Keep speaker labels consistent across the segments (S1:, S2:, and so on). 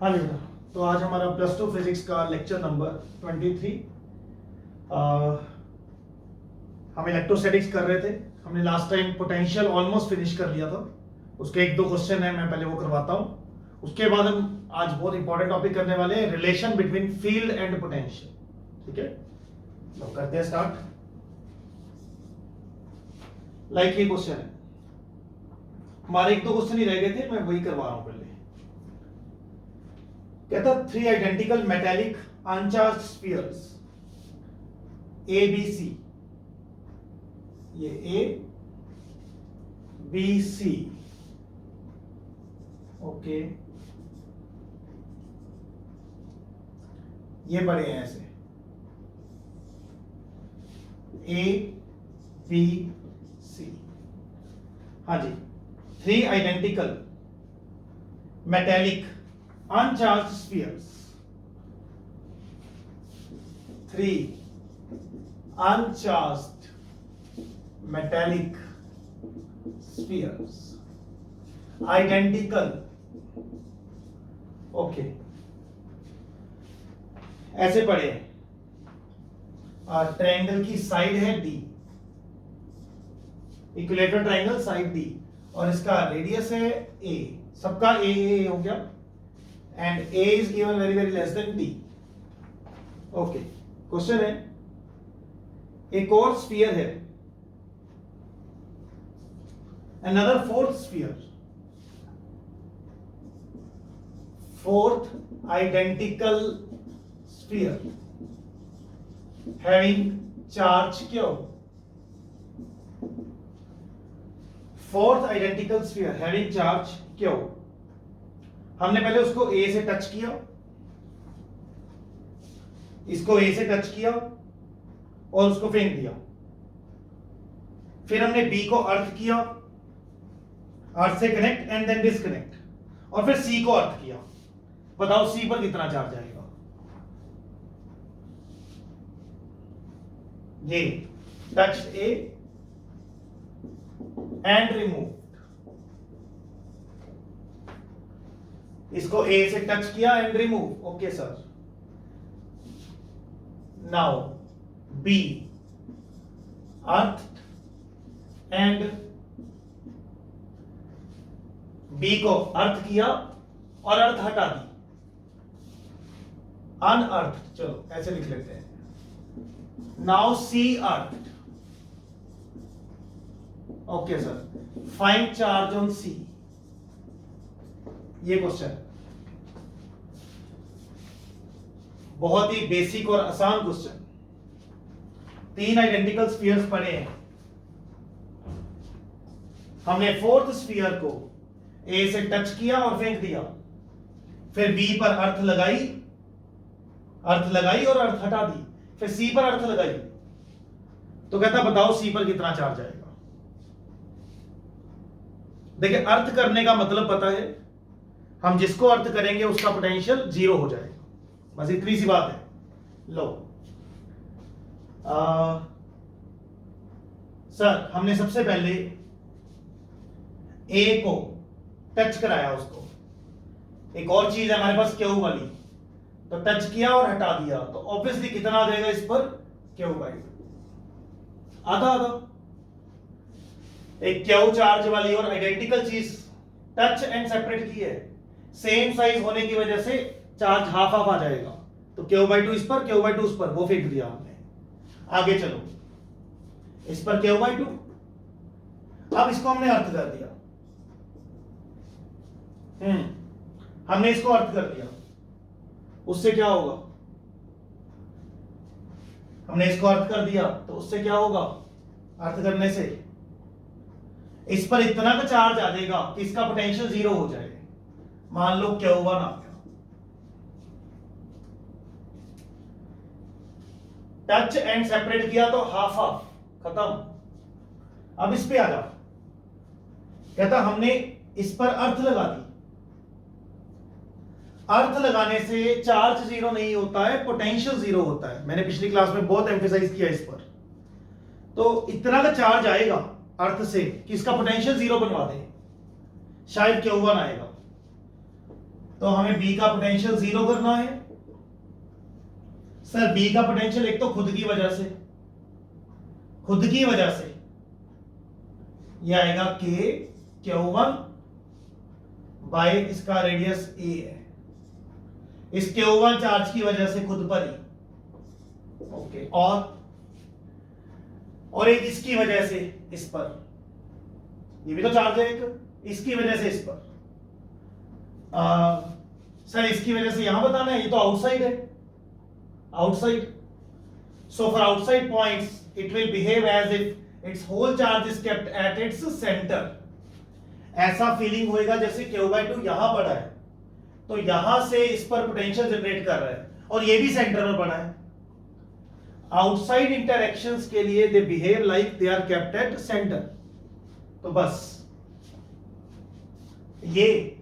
S1: हाँ जी बेटा, तो आज हमारा प्लस टू फिजिक्स का लेक्चर नंबर 23। हम इलेक्ट्रोस्टैटिक्स कर रहे थे। हमने last time potential almost finish कर लिया था। उसके एक दो क्वेश्चन है, मैं पहले वो करवाता हूँ। उसके बाद हम आज बहुत इंपॉर्टेंट टॉपिक करने वाले हैं, relation between field and potential. ठीक है, तो करते हैं स्टार्ट। लाइक ये क्वेश्चन है, हमारे एक दो क्वेश्चन ही रह गए थे, मैं वही करवा रहा हूँ पहले। कहता 3 identical metallic uncharged spheres A B C, ये ए बी सी, ओके, ये पढ़े हैं ऐसे ए बी सी। हाँ जी, 3 identical metallic uncharged spheres, 3 uncharged metallic spheres, identical, okay, ऐसे पढ़े। ट्रायंगल की साइड है D, equilateral triangle side D, और इसका रेडियस है ए, सबका ए हो गया, and A is given very less than D. Okay, question है, एक और स्फीयर है, another fourth sphere, fourth identical sphere having charge Q. Fourth identical sphere having charge Q. हमने पहले उसको ए से टच किया, इसको ए से टच किया और उसको फेंक दिया। फिर हमने बी को अर्थ किया, अर्थ से कनेक्ट एंड देन डिस्कनेक्ट, और फिर सी को अर्थ किया। बताओ सी पर कितना चार्ज आएगा? ये टच ए एंड रिमूव, इसको ए से टच किया and remove, okay sir. Now B earth and B को अर्थ किया और अर्थ हटा दी, अनअर्थ, चलो ऐसे लिख लेते हैं। Now C earth, okay sir. Find charge on C, ये क्वेश्चन बहुत ही बेसिक और आसान क्वेश्चन। 3 आइडेंटिकल स्फीयर्स पढ़े हैं हमने। फोर्थ स्फीयर को ए से टच किया और फेंक दिया, फिर बी पर अर्थ लगाई और अर्थ हटा दी, फिर सी पर अर्थ लगाई। तो कहता बताओ सी पर कितना चार्ज आएगा? देखिए, अर्थ करने का मतलब पता है, हम जिसको अर्थ करेंगे उसका पोटेंशियल 0 हो जाएगा, बस इतनी सी बात है। लो सर, हमने सबसे पहले ए को टच कराया, उसको एक और चीज है हमारे पास क्यू वाली, तो टच किया और हटा दिया, तो ऑब्वियसली कितना आ जाएगा इस पर? क्यू बाई आधा आधा। एक क्यू चार्ज वाली और आइडेंटिकल चीज टच एंड सेपरेट की है, सेम साइज होने की वजह से चार्ज हाफ हाफ आ जाएगा, तो Q/2 इस पर, Q/2 उस पर, वो फेंक दिया हमने। आगे चलो, इस पर Q/2, अब इसको हमने अर्थ कर दिया, हमने इसको अर्थ कर दिया, उससे क्या होगा? हमने इसको अर्थ कर दिया तो उससे क्या होगा? अर्थ करने से इस पर इतना का चार्ज आ जाएगा कि इसका पोटेंशियल 0 हो जाएगा। मान लो Q1 आ गया, टच एंड सेपरेट किया तो हाफ हाफ, खत्म। अब इस पे आ जाओ, कहता हमने इस पर अर्थ लगा दी। अर्थ लगाने से चार्ज 0 नहीं होता है, पोटेंशियल 0 होता है। मैंने पिछली क्लास में बहुत एम्फेसाइज किया इस पर। तो इतना का चार्ज आएगा अर्थ से कि इसका पोटेंशियल 0 बनवा दे, शायद Q1 आएगा। तो हमें बी का पोटेंशियल जीरो करना है। सर बी का पोटेंशियल एक तो खुद की वजह से ये आएगा के Q1 बाय इसका रेडियस ए है, इस Q1 चार्ज की वजह से खुद पर ही। ओके, और एक इसकी वजह से इस पर, ये भी तो चार्ज है एक, इसकी वजह से इस पर। सर इसकी वजह से यहां बताना है, ये तो आउटसाइड है, outside. So for outside points it will behave as if its whole charge is kept at its centre. ऐसा फीलिंग होएगा जैसे Q/2 यहां पड़ा है, तो यहां से इस पर पोटेंशियल जनरेट कर रहा है, और ये भी सेंटर में पड़ा है। आउटसाइड इंटरैक्शंस के लिए they behave like they are kept at centre. तो बस ये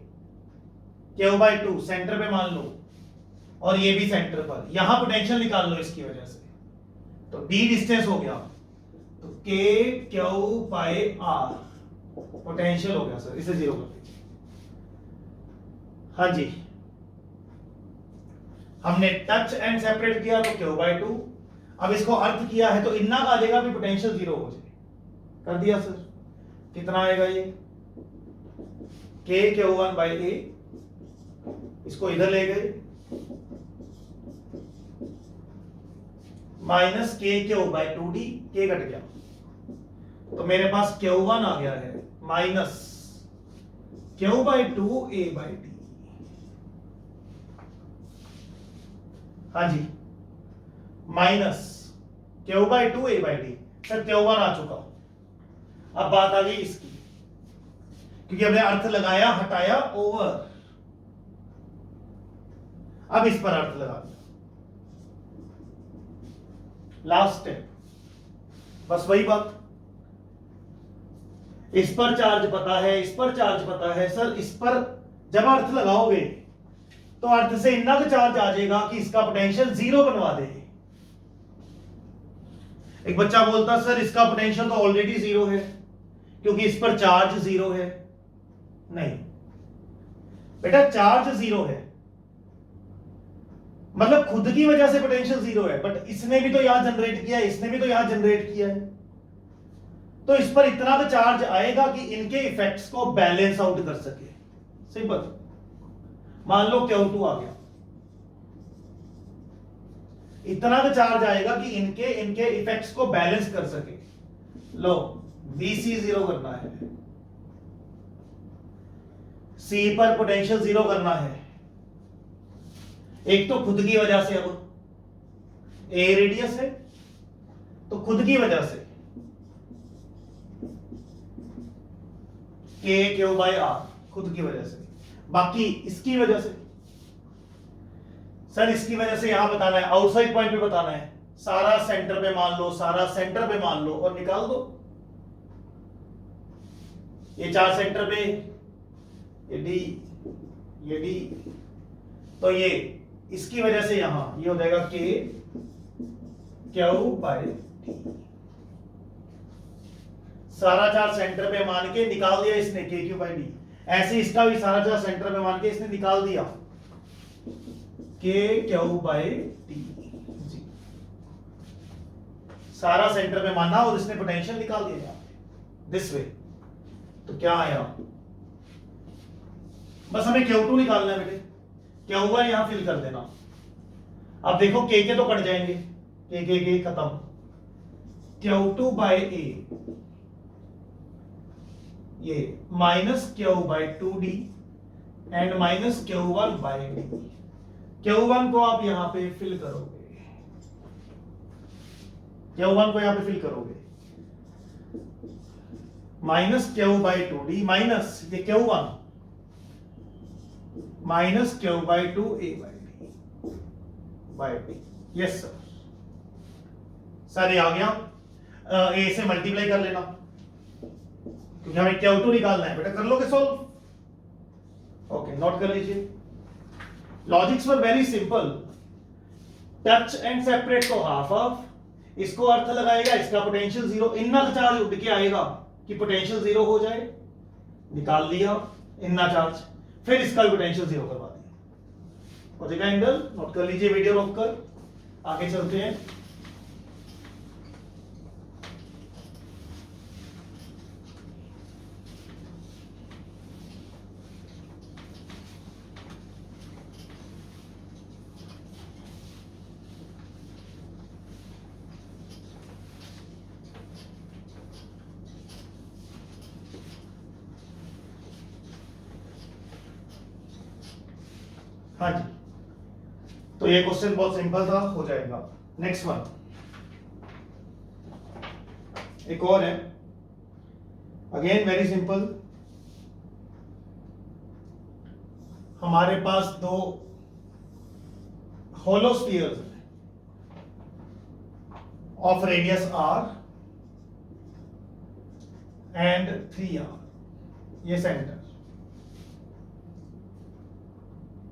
S1: Q/2 सेंटर पे मान लो, और ये भी सेंटर पर, यहां पोटेंशियल निकाल लो इसकी वजह से, तो d डिस्टेंस हो गया, तो K/Q/R पोटेंशियल हो गया। सर इसे जीरो कर दीजिए। हाँ जी, हमने टच एंड सेपरेट किया तो Q/2, अब इसको अर्थ किया है तो इतना आ जाएगा भी पोटेंशियल जीरो हो जाए। कर दिया सर, कितना आएगा ये K/Q1/A, इसको इधर ले गए, माइनस K/Q/2D, K कट गया, तो मेरे पास Q1 आ गया है माइनस Q/2A/D। हाँ जी, माइनस Q/2A/D। सर Q1 आ चुका, अब बात आ गई इसकी, क्योंकि हमने अर्थ लगाया, हटाया, ओवर, अब इस पर अर्थ लगा दिया। लास्ट स्टेप, बस वही बात, इस पर चार्ज पता है, इस पर चार्ज पता है। सर इस पर जब अर्थ लगाओगे तो अर्थ से इतना चार्ज आ जाएगा कि इसका पोटेंशियल जीरो बनवा दे। एक बच्चा बोलता सर इसका पोटेंशियल तो ऑलरेडी जीरो है क्योंकि इस पर चार्ज जीरो है। नहीं बेटा, चार्ज जीरो है मतलब खुद की वजह से पोटेंशियल जीरो है, बट इसने भी तो यहां जनरेट किया है, इसने भी तो यहां जनरेट किया है, तो इस पर इतना तो चार्ज आएगा कि इनके इफेक्ट्स को बैलेंस आउट कर सके। सिंपल, मान लो Q2 आ गया, इतना तो चार्ज आएगा कि इनके इफेक्ट्स को बैलेंस कर सके। लो BC जीरो करना है, C पर पोटेंशियल जीरो करना है, एक तो खुद की वजह से, अब A रेडियस है तो खुद की वजह से K/Q/R, खुद की वजह से, बाकी इसकी वजह से। सर इसकी वजह से यहां बताना है, आउटसाइड पॉइंट पे बताना है, सारा सेंटर पे मान लो, सारा सेंटर पे मान लो और निकाल दो। ये चार सेंटर पे, ये D, ये D, तो ये इसकी वजह से यहां ये हो जाएगा K/Q/D। सारा चार्ज सेंटर पे मान के निकाल दिया इसने K/Q/D। ऐसे इसका भी सारा चार्ज सेंटर पे मान के इसने निकाल दिया K/Q/D। सारा सेंटर पे माना और इसने पोटेंशियल निकाल दिया यहां पे दिस वे। तो क्या आया, बस हमें Q2 निकालना है बेटे, Q1 यहां फिल कर देना। अब देखो K के तो कट जाएंगे, K खत्म, Q2/A ये minus Q/2D and minus Q1/D। Q1 को आप यहां पे फिल करोगे, Q1 को यहां पे फिल करोगे, माइनस Q/2D माइनस ये Q1 minus Q/2A/D। Yes sir, sir ये आ गया, A से मल्टीप्लाई कर लेना क्योंकि हमें Q2 निकालना है बेटा। कर लोगे सॉल्व? ओके, नोट कर लीजिए। Logics were very simple, touch and separate को हाफ हाफ, इसको अर्थ लगाएगा, इसका पोटेंशियल जीरो, इतना चार्ज उड़ के आएगा कि पोटेंशियल जीरो हो जाए, निकाल लिया इतना चार्ज, फिर इसका पोटेंशियल जीरो करवा दिया। हो जाएगा एंगल, नोट कर लीजिए वीडियो रोककर, आगे चलते हैं। हाँ जी, तो ये क्वेश्चन बहुत सिंपल था, हो जाएगा। नेक्स्ट वन, एक और है, अगेन वेरी सिंपल। हमारे पास दो होलो स्फीयर्स हैं of radius r and 3r, ये centre,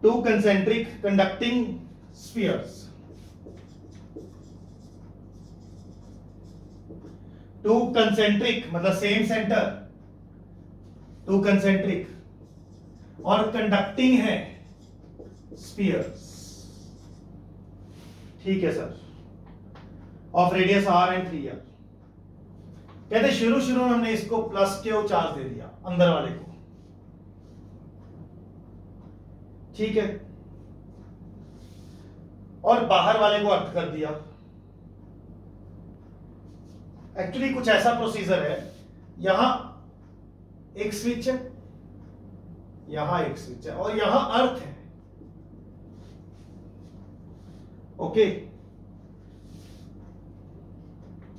S1: two concentric conducting spheres, two concentric मतलब सेम सेंटर, two concentric और कंडक्टिंग है स्फीयर्स, ठीक है sir, of radius r and 3r। कहते शुरू में हमने इसको प्लस क्यू चार्ज दे दिया अंदर वाले को, ठीक है, और बाहर वाले को अर्थ कर दिया। एक्चुअली कुछ ऐसा प्रोसीजर है, यहां एक स्विच है, यहां एक स्विच है और यहां अर्थ है, ओके,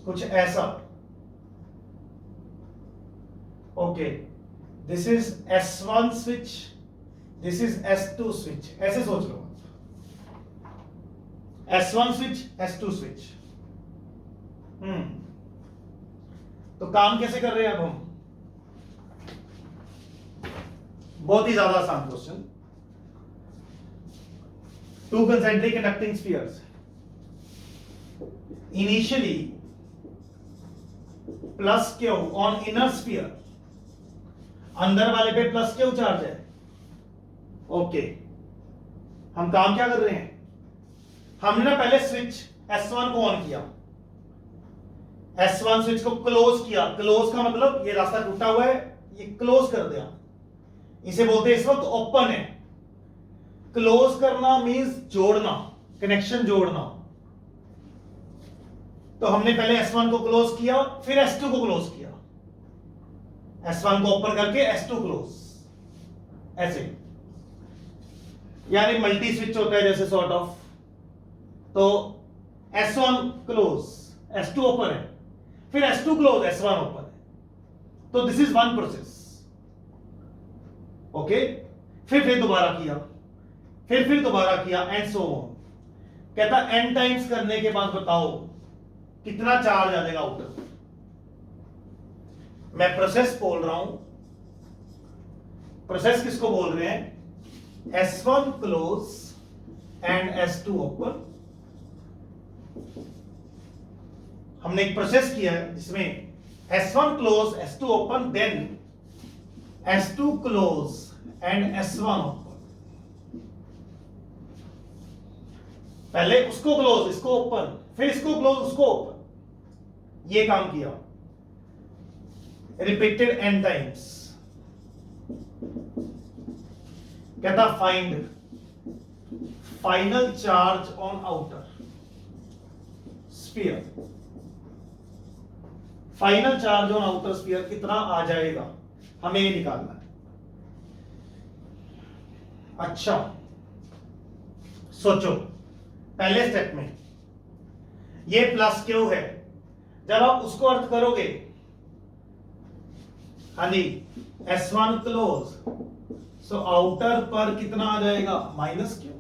S1: कुछ ऐसा, okay, this is S1 switch, this is S2 switch, ऐसे सोच लो, S1 स्विच, S2 स्विच। तो काम कैसे कर रहे हैं अब हम, बहुत ही ज्यादा आसान question. Two concentric conducting spheres, initially plus Q on inner sphere, अंदर वाले पे प्लस क्यू चार्ज है, ओके। हम काम क्या कर रहे हैं, हमने ना पहले स्विच S1 को ऑन किया, S1 स्विच को क्लोज किया, क्लोज का मतलब ये रास्ता टूटा हुआ है, ये क्लोज कर दिया, इसे बोलते हैं इस वक्त ओपन है। क्लोज करना मींस जोड़ना, कनेक्शन जोड़ना। तो हमने पहले S1 को क्लोज किया, फिर S2 को क्लोज किया, S1 को ओपन करके S2 क्लोज, ऐसे, यानी मल्टी स्विच होता है जैसे सॉर्ट ऑफ। तो S1 क्लोज, S2 ओपन है, फिर S2 क्लोज, S1 ओपन है, तो this is one process, okay. फिर दोबारा किया, फिर दोबारा किया, एंड सो ऑन। कहता n टाइम्स करने के बाद बताओ कितना चार्ज आ जाएगा आउटर। मैं प्रोसेस बोल रहा हूं, प्रोसेस किसको बोल रहे हैं, S1 close and S2 open. हमने एक प्रोसेस किया है जिसमें S1 close, S2 open, then S2 close and S1 open. पहले उसको क्लोज, इसको ओपन, फिर इसको क्लोज, उसको ओपन, ये काम किया, रिपीटेड n टाइम्स। कहता find final charge on outer sphere, final charge on outer sphere कितना आ जाएगा, हमें ये निकालना है। अच्छा सोचो, पहले स्टेप में ये प्लस क्यू है, जब आप उसको अर्थ करोगे, हाँ जी, S1 क्लोज, सो आउटर पर कितना आ जाएगा, माइनस क्यू।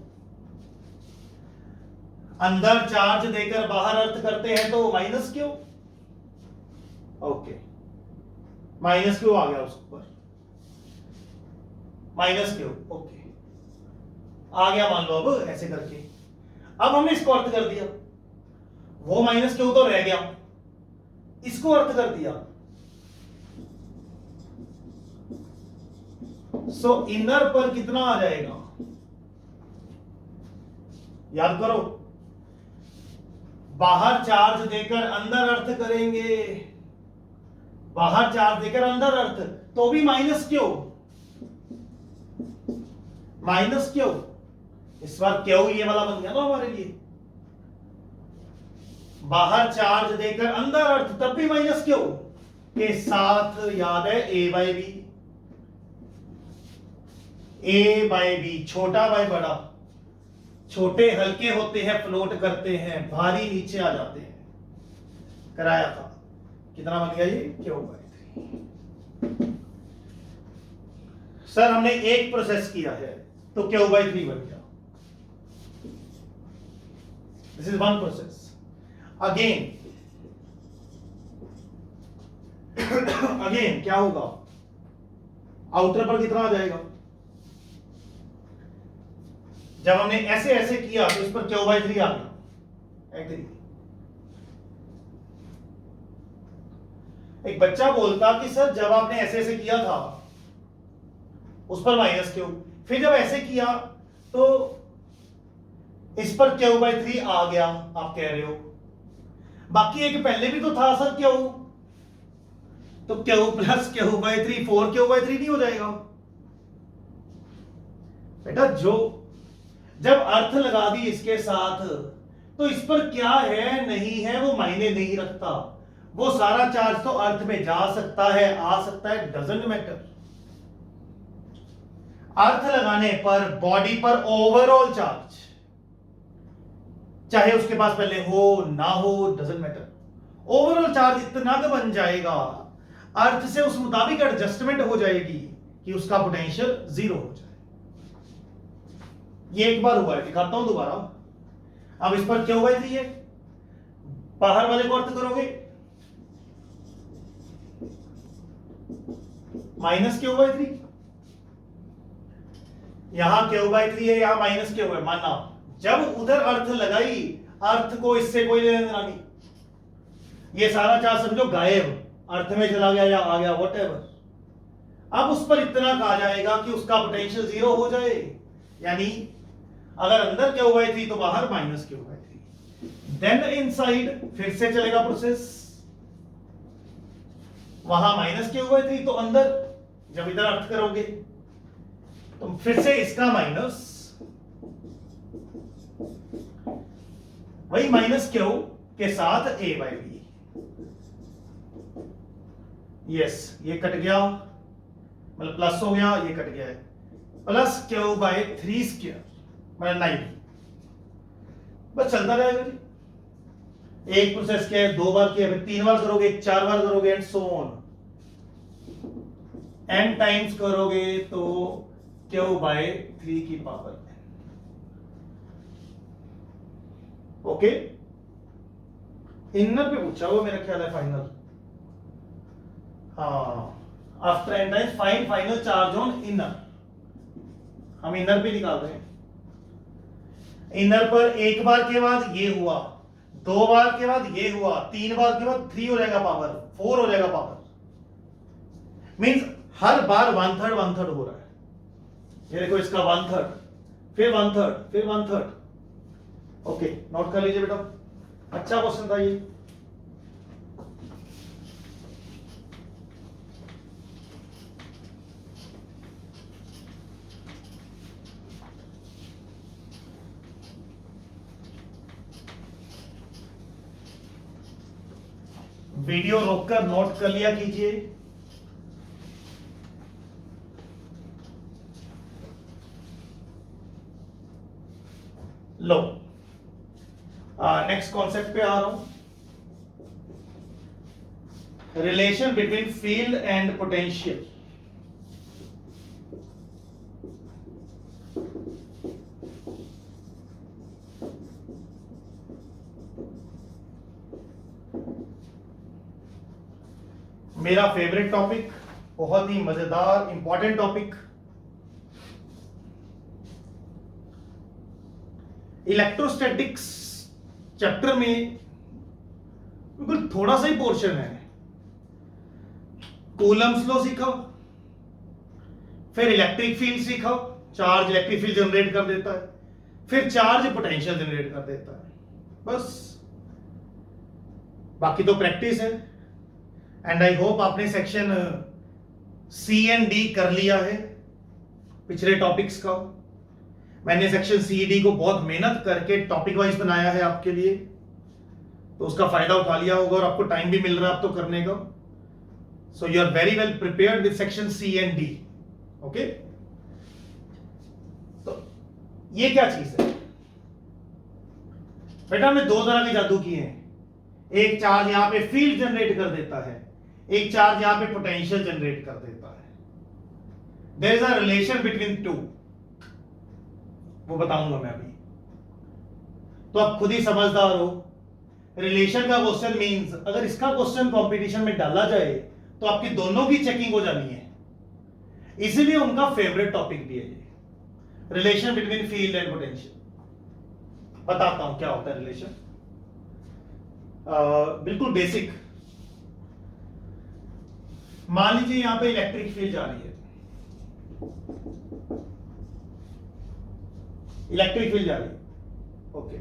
S1: अंदर चार्ज देकर बाहर अर्थ करते हैं तो minus Q, okay, minus Q आ गया उस ऊपर, माइनस क्यू, ओके, आ गया मान लो। अब ऐसे करके अब हमने इसको अर्थ कर दिया, वो माइनस क्यू तो रह गया, इसको अर्थ कर दिया, सो इनर पर कितना आ जाएगा, याद करो, बाहर चार्ज देकर अंदर अर्थ करेंगे, बाहर चार्ज देकर अंदर अर्थ, तो भी माइनस क्यों, माइनस क्यों, इस बार क्यों ये वाला बन गया ना हमारे लिए, बाहर चार्ज देकर अंदर अर्थ, तब भी माइनस क्यों, के साथ याद है a by B, a by B, छोटा बाय बड़ा, छोटे हल्के होते हैं, फ्लोट करते हैं, भारी नीचे आ जाते हैं, कराया था, कितना बन गया ये, क्यू बाय 3। सर हमने एक प्रोसेस किया है तो क्यू बाय 3 बन गया, this is one process. Again again क्या होगा, आउटर पर कितना आ जाएगा, जब हमने ऐसे ऐसे किया तो इस पर क्यू बाय 3 आ गया, एग्री। एक बच्चा बोलता कि सर जब आपने ऐसे ऐसे किया था उस पर माइनस क्यू, फिर जब ऐसे किया तो इस पर क्यू बाय 3 आ गया, आप कह रहे हो बाकी एक पहले भी तो था सर क्यू, तो Q plus Q by 3 4 Q by 3 नहीं हो जाएगा बेटा, जो जब अर्थ लगा दी इसके साथ तो इस पर क्या है नहीं है वो मायने नहीं रखता, वो सारा चार्ज तो अर्थ में जा सकता है, आ सकता है, डजंट मैटर। अर्थ लगाने पर बॉडी पर ओवरऑल चार्ज, चाहे उसके पास पहले हो ना हो, डजंट मैटर, ओवरऑल चार्ज इतना का बन जाएगा, अर्थ से उस मुताबिक एडजस्टमेंट हो जाएगी कि उसका पोटेंशियल 0 हो जाए। ये एक बार हुआ है, दिखाता हूं दोबारा। अब इस पर क्या हुआ है, ये बाहर वाले को अर्थ करोगे माइनस क्यू बाय 3, यहां क्यू बाय 3 है, यहां माइनस क्यू है, माना जब उधर अर्थ लगाई, अर्थ को इससे कोई लेना देना नहीं, ये सारा चार्ज समझो गायब, अर्थ में चला गया या आ गया व्हाटएवर। अब उस पर इतना कहा जाएगा कि उसका पोटेंशियल 0 हो जाए, यानी अगर अंदर क्यू बाय 3 तो बाहर minus Q by 3, then inside फिर से चलेगा प्रोसेस, वहां माइनस क्यू बाय 3 तो अंदर जब इधर अर्थ करोगे तो फिर से इसका माइनस, वही माइनस क्यू के साथ a बाय बी, यस ये कट गया, मतलब प्लस हो गया, ये कट गया है, प्लस क्यू बाय 3 स्क्वायर मतलब 9, बस चलता रहेगा जी। एक प्रोसेस क्या है, 2 बार किया, फिर 3 बार करोगे, 4 बार करोगे, and so on, n times करोगे तो क्यू बाय 3 की पावर n। ओके, इनर पे पूछा वो मेरा ख्याल है फाइनल, हाँ, after n times find final charge on inner, हम इनर पे निकाल रहे हैं। इनर पर एक बार के बाद ये हुआ, 2 बार के बाद ये हुआ, 3 बार के बाद 3 हो जाएगा पावर, 4 हो जाएगा पावर, मींस हर बार 1/3 1/3 हो रहा है। ये देखो इसका 1/3, फिर 1/3, फिर 1/3। ओके, नोट कर लीजिए बेटा, अच्छा क्वेश्चन था ये। वीडियो रोककर नोट कर लिया कीजिए। लो, नेक्स्ट कॉन्सेप्ट पे आ रहा हूं, relation between field and potential. मेरा फेवरेट टॉपिक, बहुत ही मजेदार इंपॉर्टेंट टॉपिक। इलेक्ट्रोस्टैटिक्स चैप्टर में बिल्कुल थोड़ा सा ही पोर्शन है। कूलम्स लॉ सीखा, फिर इलेक्ट्रिक फील्ड सीखा, चार्ज इलेक्ट्रिक फील्ड जनरेट कर देता है, फिर चार्ज पोटेंशियल जनरेट कर देता है, बस। बाकी तो प्रैक्टिस है। एंड आई होप आपने सेक्शन सी एंड डी कर लिया है पिछले टॉपिक्स का। मैंने सेक्शन सी डी को बहुत मेहनत करके टॉपिक वाइज बनाया है आपके लिए, तो उसका फायदा उठा लिया होगा और आपको टाइम भी मिल रहा है अब तो करने का। So you are very well prepared with section C and D. Okay, तो ये क्या चीज है बेटा? हमने दो तरह के जादू किए हैं। एक चार्ज यहां पे फील्ड जनरेट कर देता है, एक चार्ज यहां पे पोटेंशियल जनरेट कर देता है। There is a relation between two, वो बताऊंगा मैं अभी। तो आप खुद ही समझदार हो। रिलेशन का क्वेश्चन मींस अगर इसका क्वेश्चन कंपटीशन में डाला जाए तो आपकी दोनों की चेकिंग हो जानी है, इसीलिए उनका फेवरेट टॉपिक भी है ये, relation between field and potential. बताता हूं क्या होता है रिलेशन। बिल्कुल बेसिक। मान लीजिए यहां पे इलेक्ट्रिक फील्ड जा रही है, इलेक्ट्रिक फील्ड जा रही है। ओके,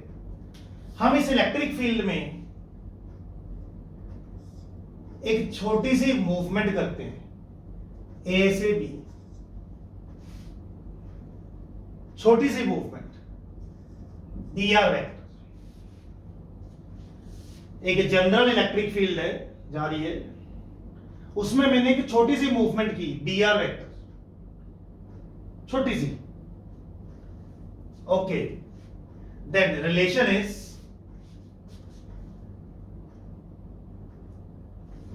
S1: हम इस इलेक्ट्रिक फील्ड में एक छोटी सी मूवमेंट करते हैं, ए से बी, छोटी सी मूवमेंट डी आर वेक्टर। एक जनरल इलेक्ट्रिक फील्ड है जा रही है, उसमें मैंने एक छोटी सी मूवमेंट की डी आर वेक्टर, छोटी सी। ओके, देन रिलेशन इज,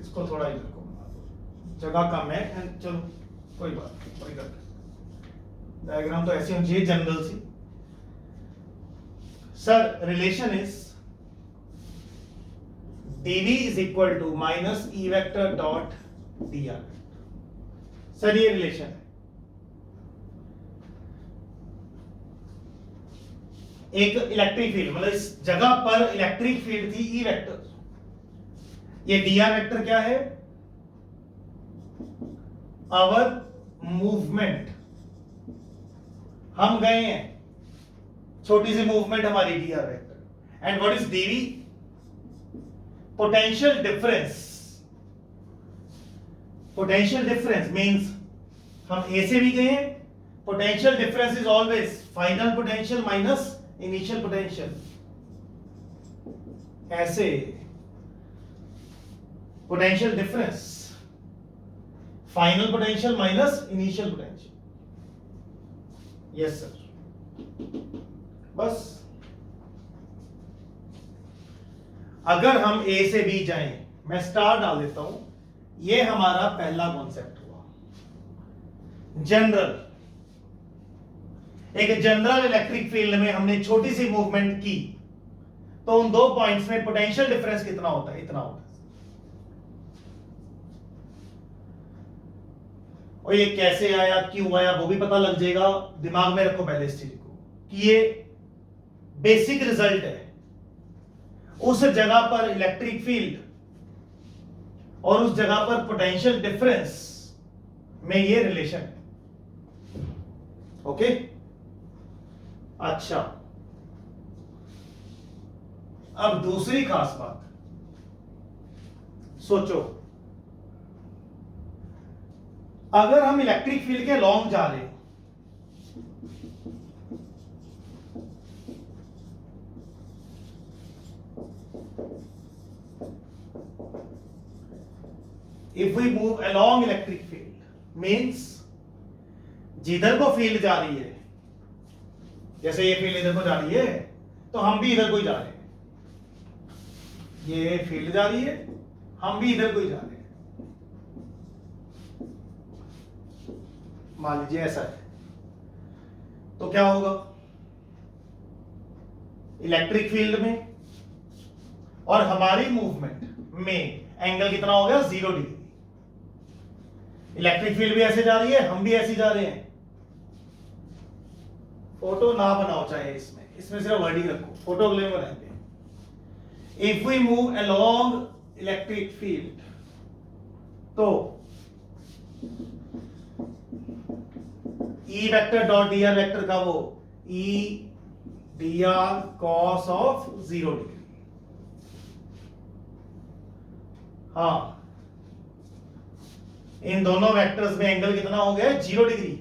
S1: इसको थोड़ा इधर को बना दो, जगह कम है। एंड चलो कोई बात नहीं, कोई बात नहीं, डायग्राम तो ऐसी होनी चाहिए जनरल सी। Sir relation is dv is equal to minus e vector dot dr। Sir ये रिलेशन है। एक इलेक्ट्रिक फील्ड, मतलब इस जगह पर इलेक्ट्रिक फील्ड थी ई वेक्टर, ये dr वेक्टर क्या है? Our movement. हम गए हैं, छोटी सी मूवमेंट हमारी dr vector. And what is dv? Potential difference. Potential difference means हम ए से भी गए, potential difference is always final potential minus initial potential. ऐसे potential difference final potential minus initial potential. Yes sir, बस। अगर हम A से B जाएं, मैं स्टार डाल देता हूं, ये हमारा पहला कॉन्सेप्ट हुआ जनरल। एक जनरल इलेक्ट्रिक फील्ड में हमने छोटी सी मूवमेंट की, तो उन दो पॉइंट्स में पोटेंशियल डिफरेंस कितना होता है? इतना होता है। और ये कैसे आया, क्यों आया, वो भी पता लग जाएगा। दिमाग में रखो पहले इस चीज को कि ये बेसिक रिजल्ट है। उस जगह पर इलेक्ट्रिक फील्ड और उस जगह पर पोटेंशियल डिफरेंस में ये रिलेशन है। ओके, अच्छा। अब दूसरी खास बात सोचो, अगर हम इलेक्ट्रिक फील्ड के लॉन्ग जा रहे हैं, if we move along electric field means जिधर को फील्ड जा रही है, जैसे ये फील्ड इधर को जा रही है तो हम भी इधर को ही जा रहे हैं। ये फील्ड जा रही है, हम भी इधर को ही जा रहे हैं। मान लीजिए ऐसा है, तो क्या होगा? इलेक्ट्रिक फील्ड में और हमारी मूवमेंट में एंगल कितना हो गया? 0 डिग्री। इलेक्ट्रिक फील्ड भी ऐसे जा रही है, हम भी ऐसे जा रहे हैं। फोटो ना बनाओ चाहे इसमें सिर्फ वर्डिंग रखो, फोटो अगले में बनाएंगे। If we move along electric field, तो E vector dot D R vector का वो E dr cos of 0 degree. हाँ, इन दोनों वेक्टर्स में एंगल कितना हो गया? 0 डिग्री।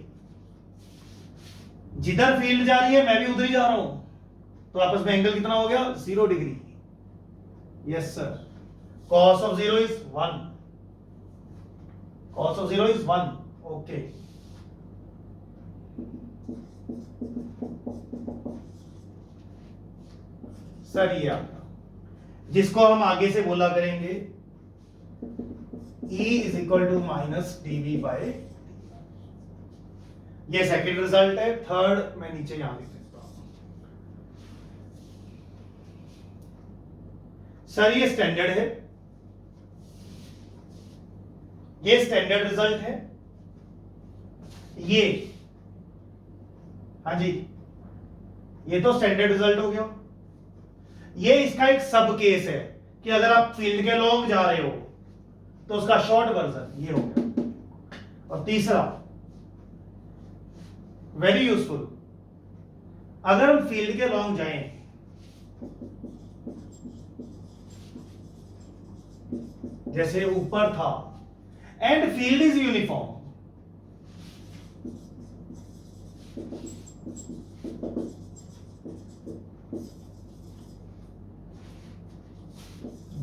S1: जिधर फील्ड जा रही है मैं भी उधर ही जा रहा हूं, तो आपस में एंगल कितना हो गया? 0 degree. Yes sir, cos of 0 is 1, cos of 0 is 1। Okay, sir ये आपका, जिसको हम आगे से बोला करेंगे E is equal to minus dv by, ये सेकंड रिजल्ट है। थर्ड मैं नीचे यहां लिख देता हूं। सर ये स्टैंडर्ड है, ये स्टैंडर्ड रिजल्ट है, ये, हाँ जी, ये तो स्टैंडर्ड रिजल्ट हो गया। ये इसका एक सब केस है कि अगर आप फील्ड के लॉन्ग जा रहे हो तो उसका शॉर्ट वर्जन ये हो गया। और तीसरा वेरी यूजफुल, अगर हम फील्ड के लॉन्ग जाएं जैसे ऊपर था एंड फील्ड इज यूनिफॉर्म,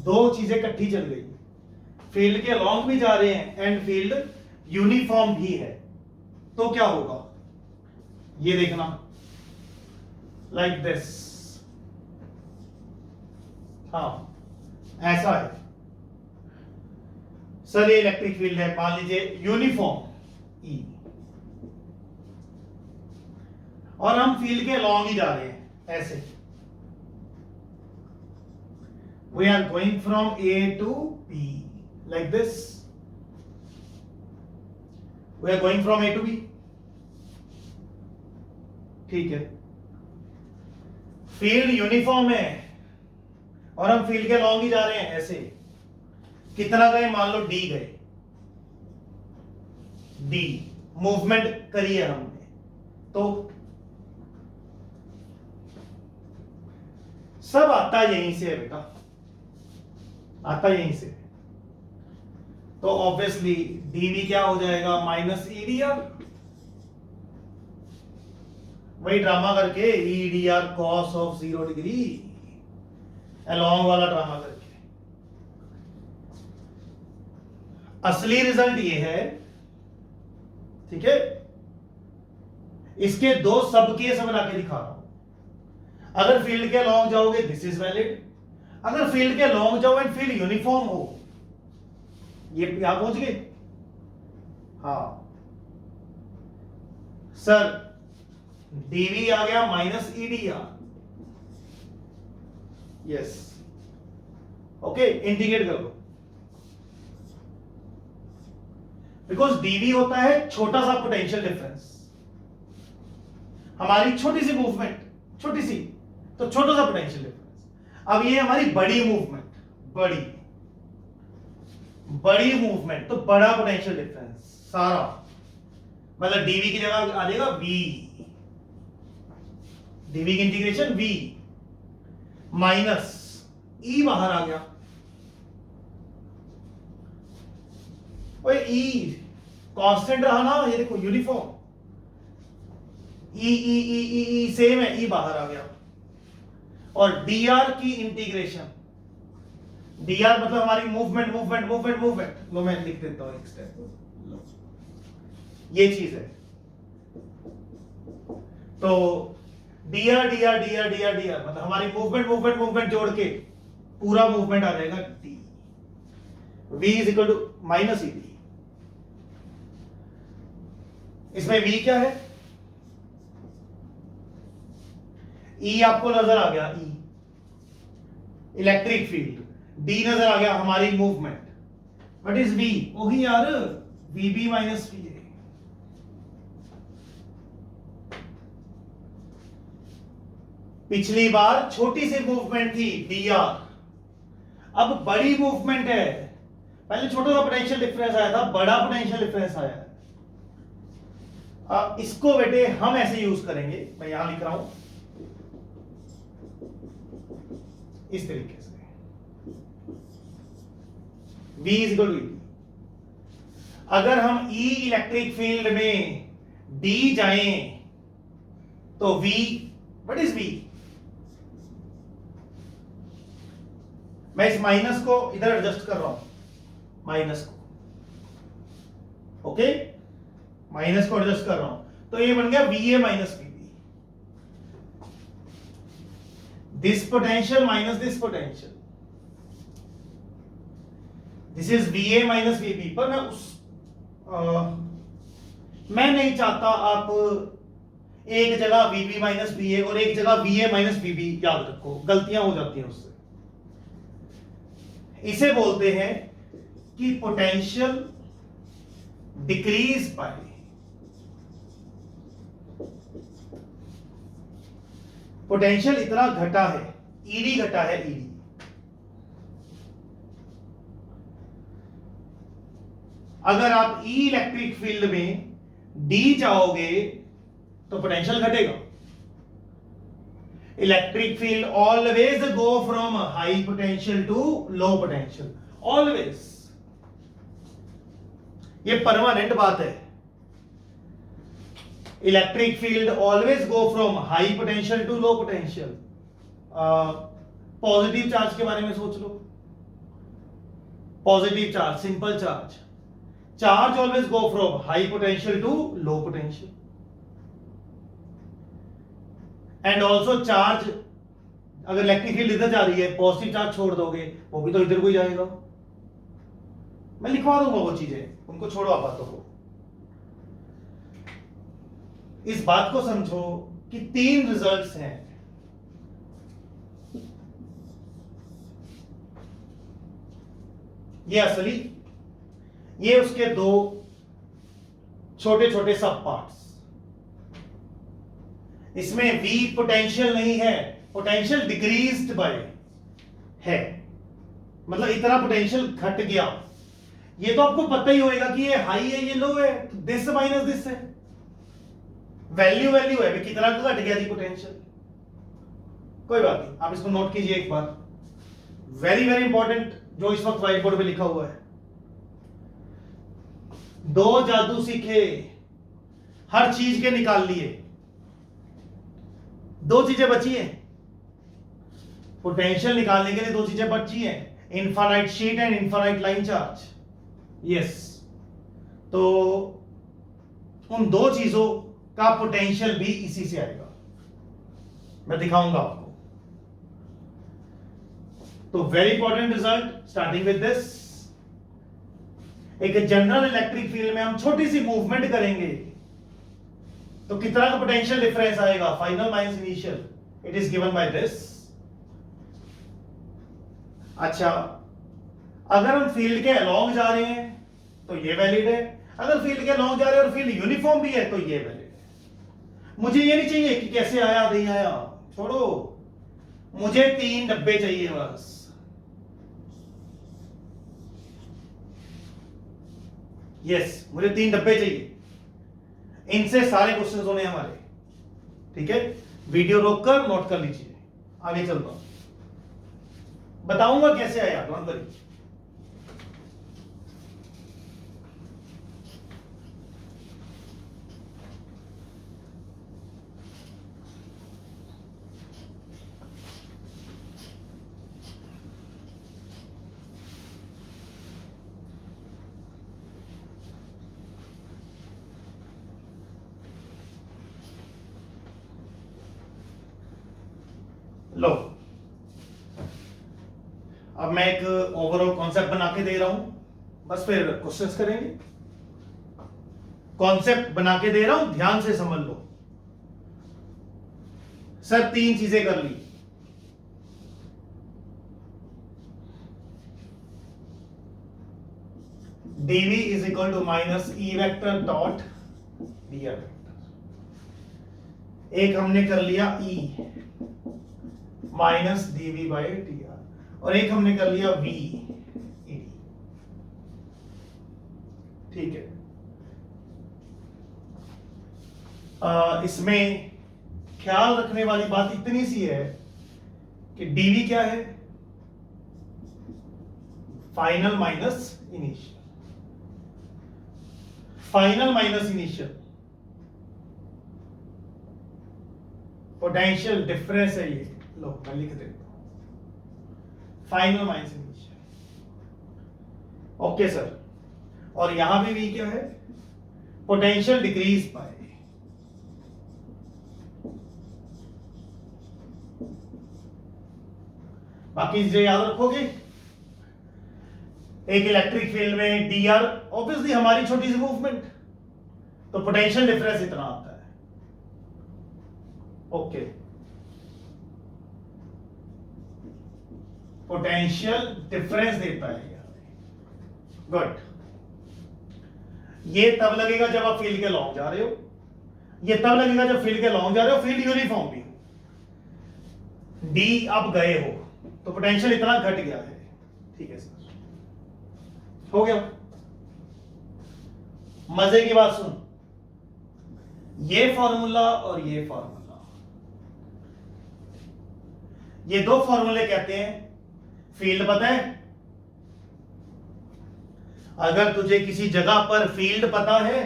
S1: दो चीजें इकट्ठी चल गई, फील्ड के लॉन्ग भी जा रहे हैं एंड फील्ड यूनिफॉर्म भी है, तो क्या होगा ये देखना, लाइक दिस। हाँ, ऐसा है सर, ये इलेक्ट्रिक फील्ड है, मान लीजिए यूनिफॉर्म ई, और हम फील्ड के लॉन्ग ही जा रहे हैं ऐसे। We are going from A to B like this. We are going from A to B. ठीक है, फील्ड यूनिफॉर्म है और हम फील्ड के लॉन्ग ही जा रहे हैं ऐसे। कितना गए? मान लो D गए, D मूवमेंट करी है हमने, तो सब आता यहीं से है बेटा, आता यहीं से। तो ऑब्वियसली dv क्या हो जाएगा? माइनस EDR, वही ड्रामा करके EDR cos of 0 degree, along वाला ड्रामा करके। असली रिजल्ट ये है, ठीक है, इसके दो सब केस बना के दिखा रहा हूं। अगर फील्ड के लॉन्ग जाओगे दिस इज वैलिड, अगर फील्ड के लॉन्ग जाओ एंड फील्ड यूनिफॉर्म हो, ये यहां पहुंच गए। हाँ सर, dv आ गया minus EDR, yes, okay, integrate कर लो, बिकॉज dv होता है छोटा सा पोटेंशियल डिफरेंस, हमारी छोटी सी मूवमेंट, छोटी सी, तो छोटा सा पोटेंशियल डिफरेंस। अब ये हमारी बड़ी मूवमेंट, बड़ी मूवमेंट, तो बड़ा पोटेंशियल डिफरेंस सारा, मतलब dv की जगह आ जाएगा v, dv की इंटीग्रेशन v माइनस e बाहर आ गया, ओए e कांस्टेंट रहा ना, ये देखो यूनिफॉर्म, ई सेम है, e बाहर आ गया, और dr की इंटीग्रेशन, dr मतलब हमारी मूवमेंट मूवमेंट मूवमेंट मूवमेंट, लो मैं लिख देता हूं एक स्टेप, ये चीज है। तो dr dr dr dr dr मतलब हमारी मूवमेंट मूवमेंट मूवमेंट जोड़ के पूरा मूवमेंट आ जाएगा d, v is equal to minus E, इसमें v क्या है? E आपको नजर आ गया, E इलेक्ट्रिक फील्ड, D नजर आ गया हमारी मूवमेंट, व्हाट इज V? वही यार, VB माइनस VA। पिछली बार छोटी सी मूवमेंट थी dr, अब बड़ी मूवमेंट है, पहले छोटा सा पोटेंशियल डिफरेंस आया था, बड़ा पोटेंशियल डिफरेंस आया है। अब इसको बेटे हम ऐसे यूज करेंगे, मैं यहां लिख रहा हूं इस तरीके से V इज इक्वल टू, अगर हम E इलेक्ट्रिक फील्ड में D जाएं तो V, व्हाट इज V? मैं इस माइनस को इधर एडजस्ट कर रहा हूं, माइनस को, ओके, माइनस को एडजस्ट कर रहा हूं, तो ये बन गया VA minus VB, this potential minus this potential, this is VA minus VB। पर मैं नहीं चाहता आप एक जगह VB माइनस VA और एक जगह VA माइनस VB याद रखो, गलतियां हो जाती हैं उससे। इसे बोलते हैं कि पोटेंशियल डिक्रीज बाय, पोटेंशियल इतना घटा है, ईडी घटा है, ईडी। अगर आप ई इलेक्ट्रिक फील्ड में डी जाओगे तो पोटेंशियल घटेगा। Electric field always go from high potential to low potential, always, ये परमानेंट बात है। Electric field always go from high potential to low potential. Positive charge के बारे में सोच लो, positive charge, simple charge, charge always go from high potential to low potential. And also charge, अगर electric field इधर जा रही है, पॉजिटिव चार्ज छोड़ दोगे वो भी तो इधर को ही जाएगा। मैं लिखवा दूंगा वो चीजें, उनको छोड़ो आप बातों को। इस बात को समझो कि 3 रिजल्ट्स हैं। ये असली, ये उसके 2 छोटे छोटे सब पार्ट्स। इसमें V पोटेंशियल नहीं है, पोटेंशियल डिक्रीज्ड बाय है, मतलब इतना पोटेंशियल घट गया। ये तो आपको पता ही होगा कि ये हाई है, ये लो है, दिस माइनस दिस है, वैल्यू वैल्यू है, कितना घट गया जी पोटेंशियल। कोई बात नहीं, आप इसको नोट कीजिए एक बार, वेरी वेरी इंपॉर्टेंट, जो इस वक्त व्हाइट बोर्ड पे लिखा हुआ है। 2 जादू सीखे, हर चीज के निकाल लिए, 2 चीजें बची हैं पोटेंशियल निकालने के लिए, 2 चीजें बची हैं, infinite sheet and infinite line charge. Yes, तो उन 2 चीजों का पोटेंशियल भी इसी से आएगा, मैं दिखाऊंगा आपको। तो very important result starting with this. एक जनरल इलेक्ट्रिक फील्ड में हम छोटी सी मूवमेंट करेंगे तो कितना का पोटेंशियल डिफरेंस आएगा, final minus initial, it is given by this. अच्छा, अगर हम फील्ड के अलोंग जा रहे हैं तो ये वैलिड है, अगर फील्ड के अलोंग जा रहे हैं और फील्ड यूनिफॉर्म भी है तो ये वैलिड है। मुझे ये नहीं चाहिए कि कैसे आया नहीं आया, छोड़ो, मुझे 3 डब्बे चाहिए बस। यस, मुझे 3 डब्बे चाहिए, इनसे सारे क्वेश्चंस होने हमारे, ठीक है। वीडियो रोककर नोट कर लीजिए, आगे चलता हूं, बताऊंगा कैसे आया, डोंट वरी। लो, अब मैं एक ओवरऑल कॉन्सेप्ट बना के दे रहा हूं, बस फिर क्वेश्चंस करेंगे। कॉन्सेप्ट बना के दे रहा हूं, ध्यान से समझ लो। सर 3 चीजें कर ली, dv is equal to minus E vector dot D vector. एक हमने कर लिया E minus dv by dr, और एक हमने कर लिया V ed, ठीक है। इसमें ख्याल रखने वाली बात इतनी सी है कि dv क्या है, final minus initial, final minus initial potential difference है ये, लो मैं लिख देता हूं, final minus initial. Okay sir, और यहां भी v क्या है, पोटेंशियल डिक्रीज बाय, बाकी चीजें याद रखोगे। एक इलेक्ट्रिक फील्ड में dr ऑब्वियसली हमारी छोटी सी मूवमेंट, तो पोटेंशियल डिफरेंस इतना आता है। ओके, पोटेंशियल डिफरेंस देता है, गुड। ये तब लगेगा जब आप फील्ड के लॉन्ग जा रहे हो, ये तब लगेगा जब फील्ड के लॉन्ग जा रहे हो, फील्ड यूनिफॉर्म भी हो, डी आप गए हो तो पोटेंशियल इतना घट गया है। ठीक है सर, हो गया। मजे की बात सुन, ये फॉर्मूला और ये फॉर्मूला, ये दो फॉर्मूले कहते हैं फील्ड पता है, अगर तुझे किसी जगह पर फील्ड पता है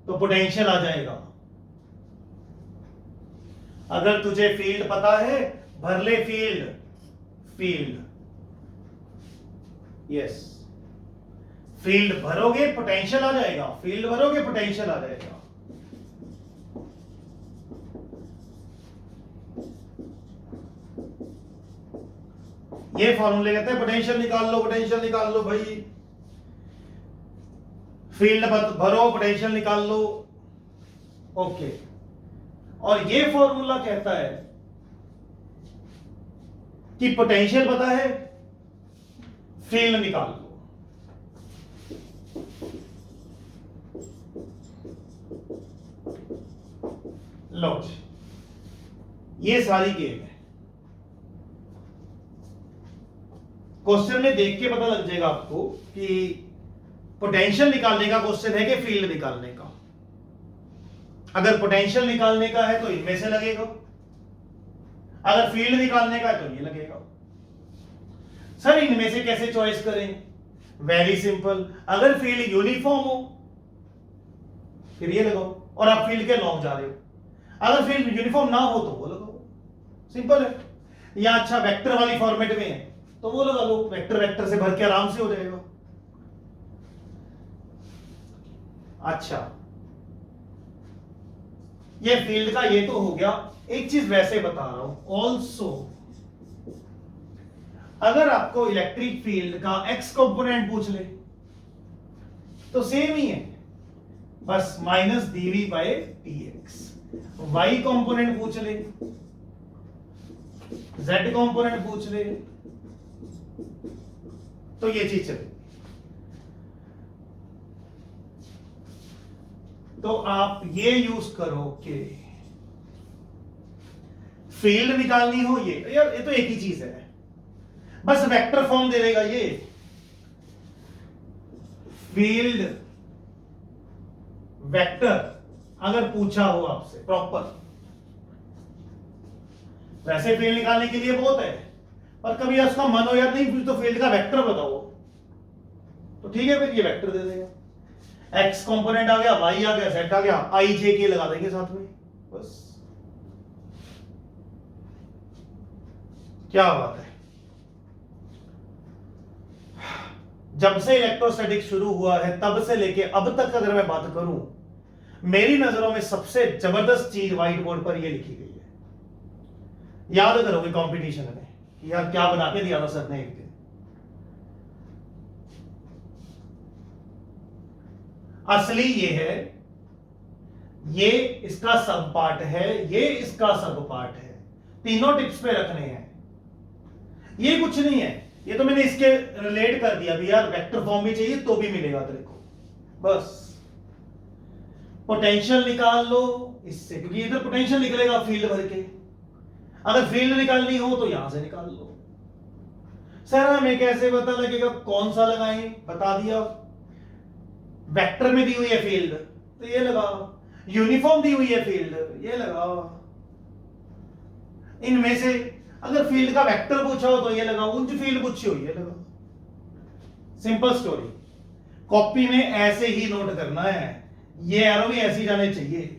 S1: तो पोटेंशियल आ जाएगा। अगर तुझे फील्ड पता है, भर ले फील्ड, फील्ड, यस, फील्ड भरोगे पोटेंशियल आ जाएगा, फील्ड भरोगे पोटेंशियल आ जाएगा। ये फॉर्मूले कहते हैं पोटेंशियल निकाल लो, पोटेंशियल निकाल लो भाई, फील्ड भरो पोटेंशियल निकाल लो। ओके, और ये फॉर्मूला कहता है कि पोटेंशियल पता है, फील्ड निकाल लो। लो जी, ये सारी गेम है। क्वेश्चन में देख के पता लग जाएगा आपको कि पोटेंशियल निकालने का क्वेश्चन है कि फील्ड निकालने का। अगर पोटेंशियल निकालने का है तो इनमें से लगेगा, अगर फील्ड निकालने का है तो ये लगेगा। सर इनमें से कैसे चॉइस करें? वेरी सिंपल, अगर फील्ड यूनिफॉर्म हो फिर ये लगाओ, और आप फील्ड के लॉन्ग जा रहे हो, अगर फील्ड यूनिफॉर्म ना हो तो वो लगाओ, सिंपल है। या अच्छा वेक्टर वाली फॉर्मेट में है तो वो लगा लो, वेक्टर वेक्टर से भर के आराम से हो जाएगा। अच्छा, ये फील्ड का ये तो हो गया। एक चीज वैसे बता रहा हूं ऑल्सो, अगर आपको इलेक्ट्रिक फील्ड का एक्स कंपोनेंट पूछ ले तो सेम ही है, बस minus DV by DX. Y component पूछ ले, जेड कंपोनेंट पूछ ले, तो ये चीज चले। तो आप ये यूज करो कि फील्ड निकालनी हो, ये यार ये तो एक ही चीज है, बस वेक्टर फॉर्म दे देगा ये। फील्ड वेक्टर अगर पूछा हो आपसे प्रॉपर, वैसे फील्ड निकालने के लिए बहुत है, पर कभी उसका मन हो यार नहीं तो फील्ड का वेक्टर बताओ, तो ठीक है फिर ये वेक्टर दे देगा। एक्स कंपोनेंट आ गया, वाई आ गया, जेड आ गया, आई जे के लगा देंगे साथ में, बस। क्या बात है। जब से इलेक्ट्रोस्टैटिक शुरू हुआ है तब से लेके अब तक अगर मैं बात करूं, मेरी नजरों में सबसे जबरदस्त चीज व्हाइट बोर्ड पर ये लिखी गई है। याद करोगे कंपटीशन में कि यार क्या बना के दिया था सर ने एक दिन। असली ये है, ये इसका सब पार्ट है, ये इसका सब पार्ट है, तीनों टिप्स पे रखने हैं। ये कुछ नहीं है, ये तो मैंने इसके रिलेट कर दिया भी यार वेक्टर फॉर्म भी चाहिए तो भी मिलेगा तेरे को, बस। पोटेंशियल निकाल लो इससे, क्योंकि इधर पोटेंशियल निकलेगा फील्ड भर के। अगर फील्ड निकालनी हो तो यहां से निकाल लो। सर हमें कैसे पता लगेगा कौन सा लगाएं? बता दिया, वेक्टर में दी हुई है फील्ड तो ये लगाओ, यूनिफॉर्म दी हुई है फील्ड ये लगाओ। इनमें से अगर फील्ड का वेक्टर पूछा हो तो ये लगाओ, उंच फील्ड पूछी हो ये लगाओ, सिंपल स्टोरी। कॉपी में ऐसे ही नोट करना है, ये एरो भी ऐसे ही जाने चाहिए।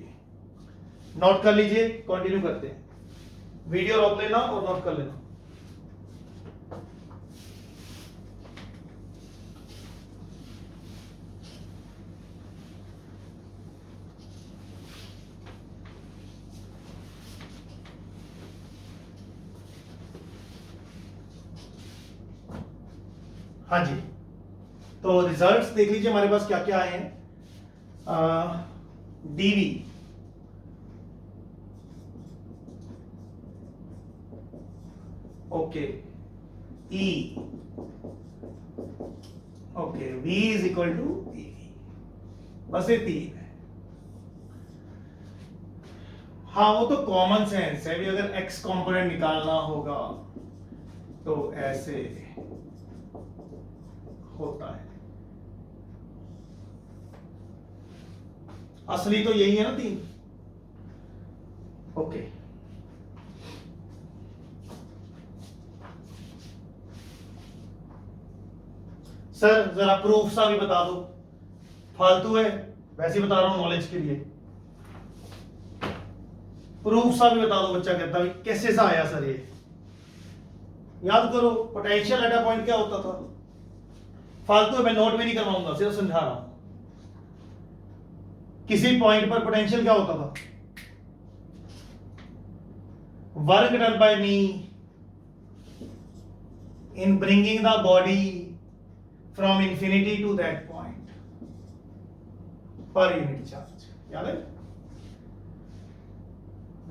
S1: नोट कर लीजिए, कंटिन्यू करते हैं, वीडियो रोक लेना और नोट कर लेना। हाँ जी, तो रिजल्ट्स देख लीजिए हमारे पास क्या क्या आए हैं। DV okay, E okay, V is equal to DV, बस ये 3 है। हाँ वो तो कॉमन सेंस है भी, अगर एक्स कंपोनेंट निकालना होगा तो ऐसे होता है, असली तो यही है ना 3। ओके, सर जरा प्रूफ सा भी बता दो, फालतू है वैसे ही बता रहा हूं नॉलेज के लिए, प्रूफ सा भी बता दो। बच्चा कहता है कैसे सा आया सर ये, याद करो पोटेंशियल एट अ पॉइंट क्या होता था, फालतू है, मैं नोट भी नहीं करवाऊंगा, सिर्फ समझा रहा हूं। किसी पॉइंट पर पोटेंशियल क्या होता था, work done by me in bringing the body from infinity to that point per unit charge, याद है,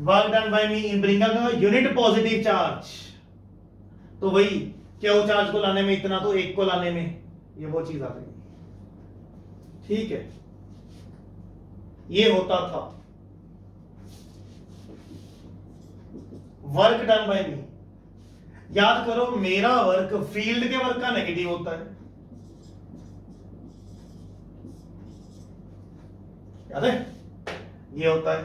S1: work done by me in bringing unit positive charge, तो वही क्यू चार्ज को लाने में इतना, तो एक को लाने में ये वो चीज आ गई, ठीक है, ये होता था वर्क डन बाय मी। याद करो मेरा वर्क फील्ड के वर्क का नेगेटिव होता है, याद है, ये होता है।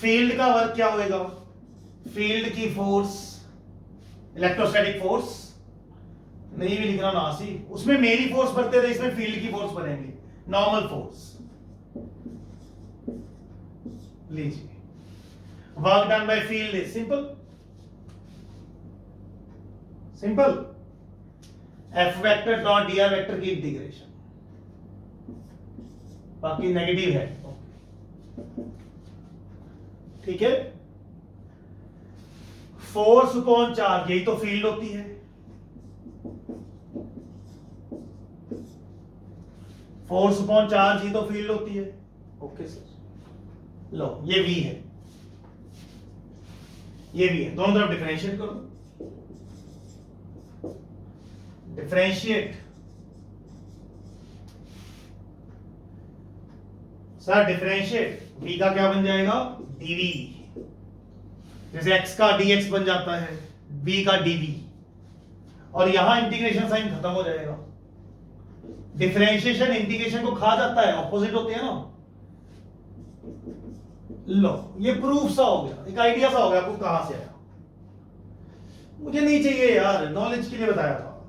S1: फील्ड का वर्क क्या होएगा, फील्ड की फोर्स, इलेक्ट्रोस्टैटिक फोर्स नहीं भी लिखना ना सी, उसमें मेरी फोर्स भरते थे, इसमें फील्ड की फोर्स भरेंगे, नॉर्मल फोर्स। लीजिए work done by field is simple, simple, F vector dot D R vector की इंटीग्रेशन, बाकी नेगेटिव है, ठीक है। फोर्स अपॉन चार्ज, यही तो फील्ड होती है, फोर्स अपॉन चार्ज ही तो फील्ड होती है, ओके सर। लो ये v है, ये भी है, दोनों तरफ डिफरेंशिएट करो, डिफरेंशिएट, सर डिफरेंशिएट, v का क्या बन जाएगा, dv, जैसे x का dx बन जाता है, v का dv, और यहां इंटीग्रेशन साइन खत्म हो जाएगा, डिफरेंशिएशन इंटीग्रेशन को खा जाता है, ऑपोजिट होते हैं ना। लो ये प्रूफ सा हो गया, एक आइडिया सा हो गया, आपको कहां से आया, मुझे नहीं चाहिए यार, नॉलेज के लिए बताया था,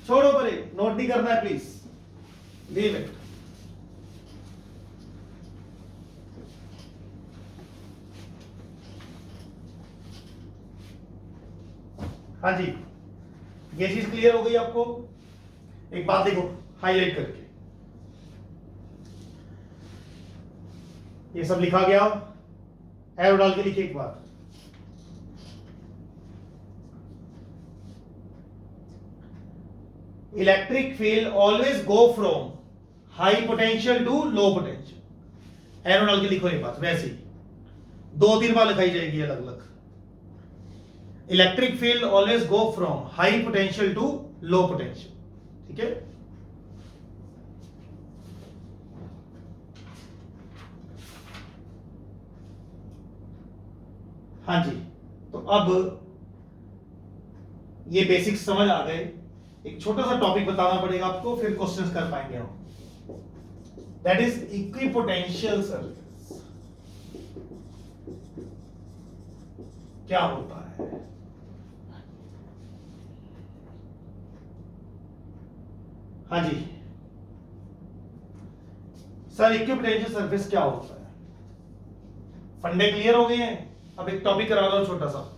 S1: छोड़ो परे, नोट नहीं करना है प्लीज, लीव इट। हाँ जी, ये चीज क्लियर हो गई आपको। एक बात देखो हाईलाइट करके, ये सब लिखा गया, एरो डाल के लिखिए एक बार, electric field always go from high potential to low potential, arrow डाल के लिखो ये बात, वैसे ही 2-3 बार लिखाई जाएगी अलग अलग। Electric field always go from high potential to low potential, ठीक है। हाँ जी, तो अब ये बेसिक्स समझ आ गए, एक छोटा सा टॉपिक बताना पड़ेगा आपको, फिर क्वेश्चंस कर पाएंगे हम, दैट इज इक्विपोटेंशियल सर्किट। क्या होता है? हाँ जी सर, इक्विपोटेंशियल सरफेस क्या होता है? फंडे क्लियर हो गए हैं? अब एक टॉपिक करा रहा हूं छोटा सा।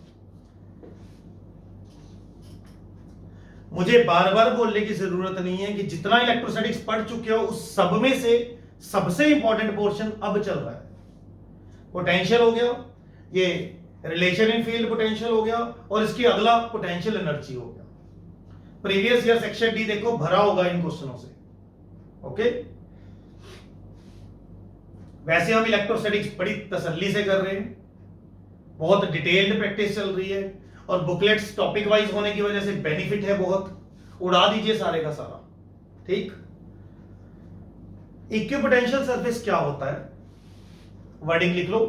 S1: मुझे बार बार बोलने की जरूरत नहीं है कि जितना इलेक्ट्रोस्टैटिक्स पढ़ चुके हो उस सब में से सबसे इंपॉर्टेंट पोर्शन अब चल रहा है। पोटेंशियल हो गया, ये रिलेशन इन फील्ड पोटेंशियल हो गया, और इसकी अगला पोटेंशियल एनर्जी हो गया। प्रीवियस ईयर सेक्शन डी देखो, भरा होगा इन क्वेश्चनों से। ओके, वैसे हम इलेक्ट्रोस्टैटिक्स बड़ी तसल्ली से कर रहे हैं, बहुत डिटेल्ड प्रैक्टिस चल रही है, और बुकलेट्स टॉपिक वाइज होने की वजह से बेनिफिट है बहुत। उड़ा दीजिए सारे का सारा, ठीक। इक्विपोटेंशियल सरफेस क्या होता है? वर्डिंग लिख लो,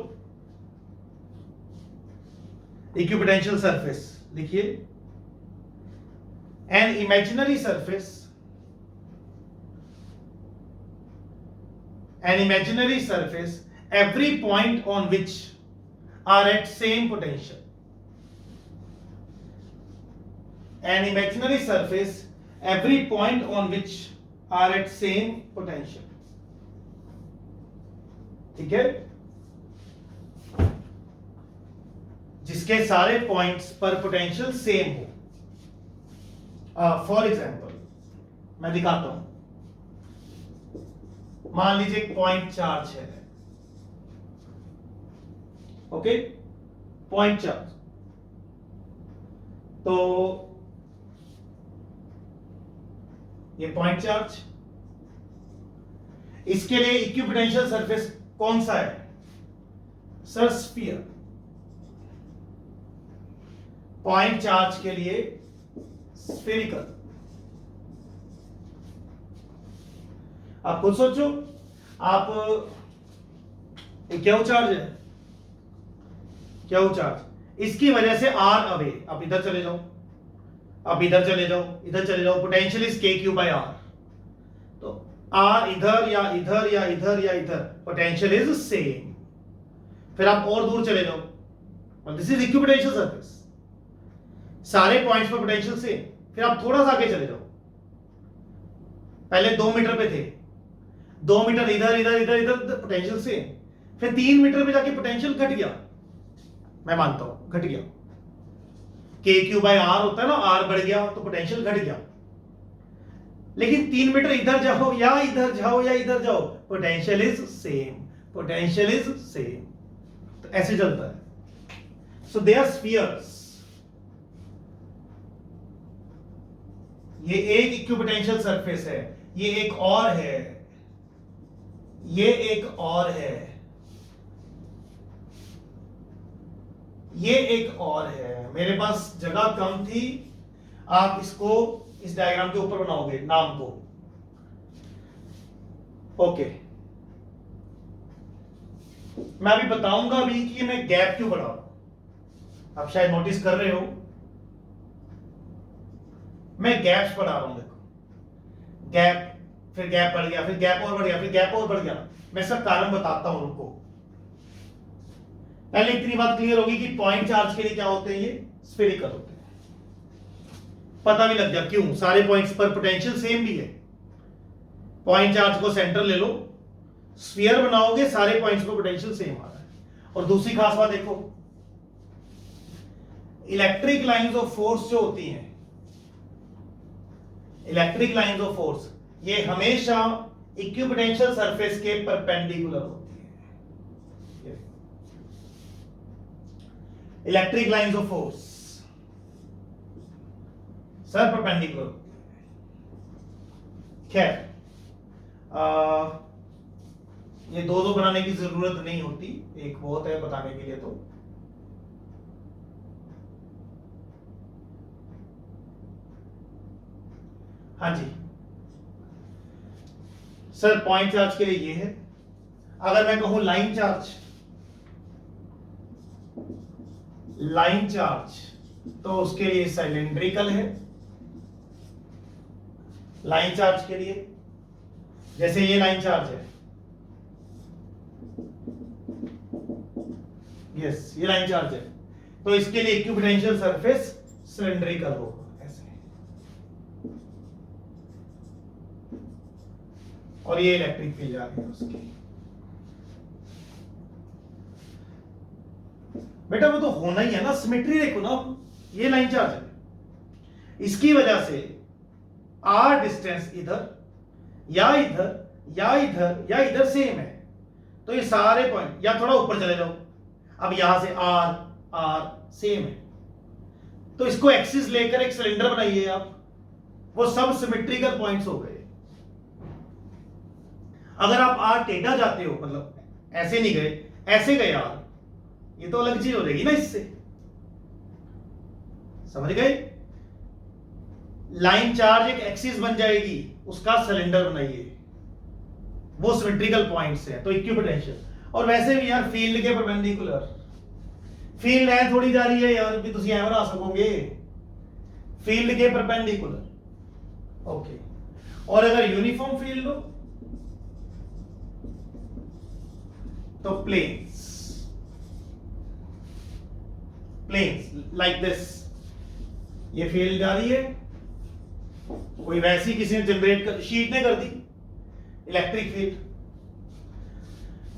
S1: इक्विपोटेंशियल सरफेस लिखिए, an imaginary surface, an imaginary surface every point on which are at same potential. An imaginary surface every point on which are at same potential. ठीक है, जिसके सारे पॉइंट्स पर पोटेंशियल सेम हो। For example मैं दिखाता हूं, मान लीजिए एक पॉइंट चार्ज है, ओके, पॉइंट चार्ज। तो ये पॉइंट चार्ज, इसके लिए इक्विपोटेंशियल सरफेस कौन सा है? Sir sphere. पॉइंट चार्ज के लिए स्फेरिकल। आप खुद सोचो, आप क्या चार्ज है, क्या चार्ज, इसकी वजह से आर अवे, आप इधर चले जाओ, आप इधर चले जाओ, इधर चले जाओ, पोटेंशियल इज के क्यू बाय आर। तो आर इधर या इधर या इधर या इधर, पोटेंशियल इज सेम। फिर आप और दूर चले जाओ, और दिस इज इक्विपोटेंशियल सरफेस, सारे पॉइंट्स पर पोटेंशियल सेम। फिर आप थोड़ा सा आगे चले जाओ, पहले 2 मीटर पे थे, 2 मीटर इधर इधर इधर इधर, पोटेंशियल सेम। फिर 3 मीटर पे जाके पोटेंशियल घट गया, मैं मानता हूं घट गया, के क्यू बाय आर होता है ना, आर बढ़ गया तो पोटेंशियल घट गया। लेकिन 3 मीटर इधर जाओ या इधर जाओ या इधर जाओ, potential is same, potential is same. तो ऐसे चलता है। सो दे आर स्फीयर्स। ये एक इक्विपोटेंशियल सरफेस है, ये एक और है, ये एक और है, ये एक और है। मेरे पास जगह कम थी, आप इसको इस डायग्राम के ऊपर बनाओगे नाम को। ओके, मैं अभी बताऊंगा भी कि मैं गैप क्यों बढ़ा रहा हूं। आप शायद नोटिस कर रहे हो, मैं गैप्स बढ़ा रहा हूं। देखो, गैप, फिर गैप बढ़ गया, फिर गैप और बढ़ गया, फिर गैप और बढ़ गया। मैं सब कारण बताता हूं, रुको। पहले इतनी बात क्लियर होगी कि पॉइंट चार्ज के लिए क्या होते हैं, ये स्फेरिकल होते हैं। पता भी लग गया क्यों, सारे पॉइंट्स पर पोटेंशियल सेम भी है। पॉइंट चार्ज को सेंटर ले लो, स्फीयर बनाओगे, सारे पॉइंट्स पर पोटेंशियल सेम आ रहा है। और दूसरी खास बात देखो, इलेक्ट्रिक लाइंस ऑफ फोर्स जो होती हैं, इलेक्ट्रिक लाइंस ऑफ फोर्स, ये हमेशा इक्विपोटेंशियल सरफेस के परपेंडिकुलर होती है। Electric lines of force sir perpendicular. खैर, ये दो दो बनाने की जरूरत नहीं होती, एक बहुत है बताने के लिए। तो हाँ जी सर, पॉइंट चार्ज के लिए ये है। अगर मैं कहूं लाइन चार्ज, लाइन चार्ज, तो उसके लिए सिलिंड्रिकल है। लाइन चार्ज के लिए, जैसे ये लाइन चार्ज है, यस ये लाइन चार्ज है, तो इसके लिए इक्विपोटेंशियल सरफेस सिलेंड्रिकल होगा ऐसे, और ये इलेक्ट्रिक फील्ड आ रही है उसकी। बेटा वो तो होना ही है ना, सिमेट्री देखो ना, ये लाइन चार्ज है, इसकी वजह से आर डिस्टेंस इधर या इधर या इधर या इधर सेम है, तो ये सारे पॉइंट, या थोड़ा ऊपर चले जाओ, अब यहां से आर आर सेम है, तो इसको एक्सिस लेकर एक सिलेंडर बनाइए आप, वो सब सिमेट्रिकल पॉइंट्स हो गए। अगर आप आर टेढ़ा जाते हो, मतलब ऐसे नहीं गए, ऐसे गए आर, ये तो अलग चीज हो जाएगी ना इससे, समझ गए? लाइन चार्ज एक एक्सिस बन जाएगी, उसका सिलेंडर बनाइए, वो सिमेट्रिकल पॉइंट्स है, तो इक्विपोटेंशियल। और वैसे भी यार फील्ड के परपेंडिकुलर, फील्ड है थोड़ी जा रही है यार, भी तुम बना सकोगे, फील्ड के परपेंडिकुलर, ओके। और अगर यूनिफॉर्म फील्ड हो तो प्लेन्स, प्लेन्स लाइक दिस, ये फील्ड जा रही है, कोई वैसी किसी ने जनरेट कर, शीट ने कर दी इलेक्ट्रिक फील्ड,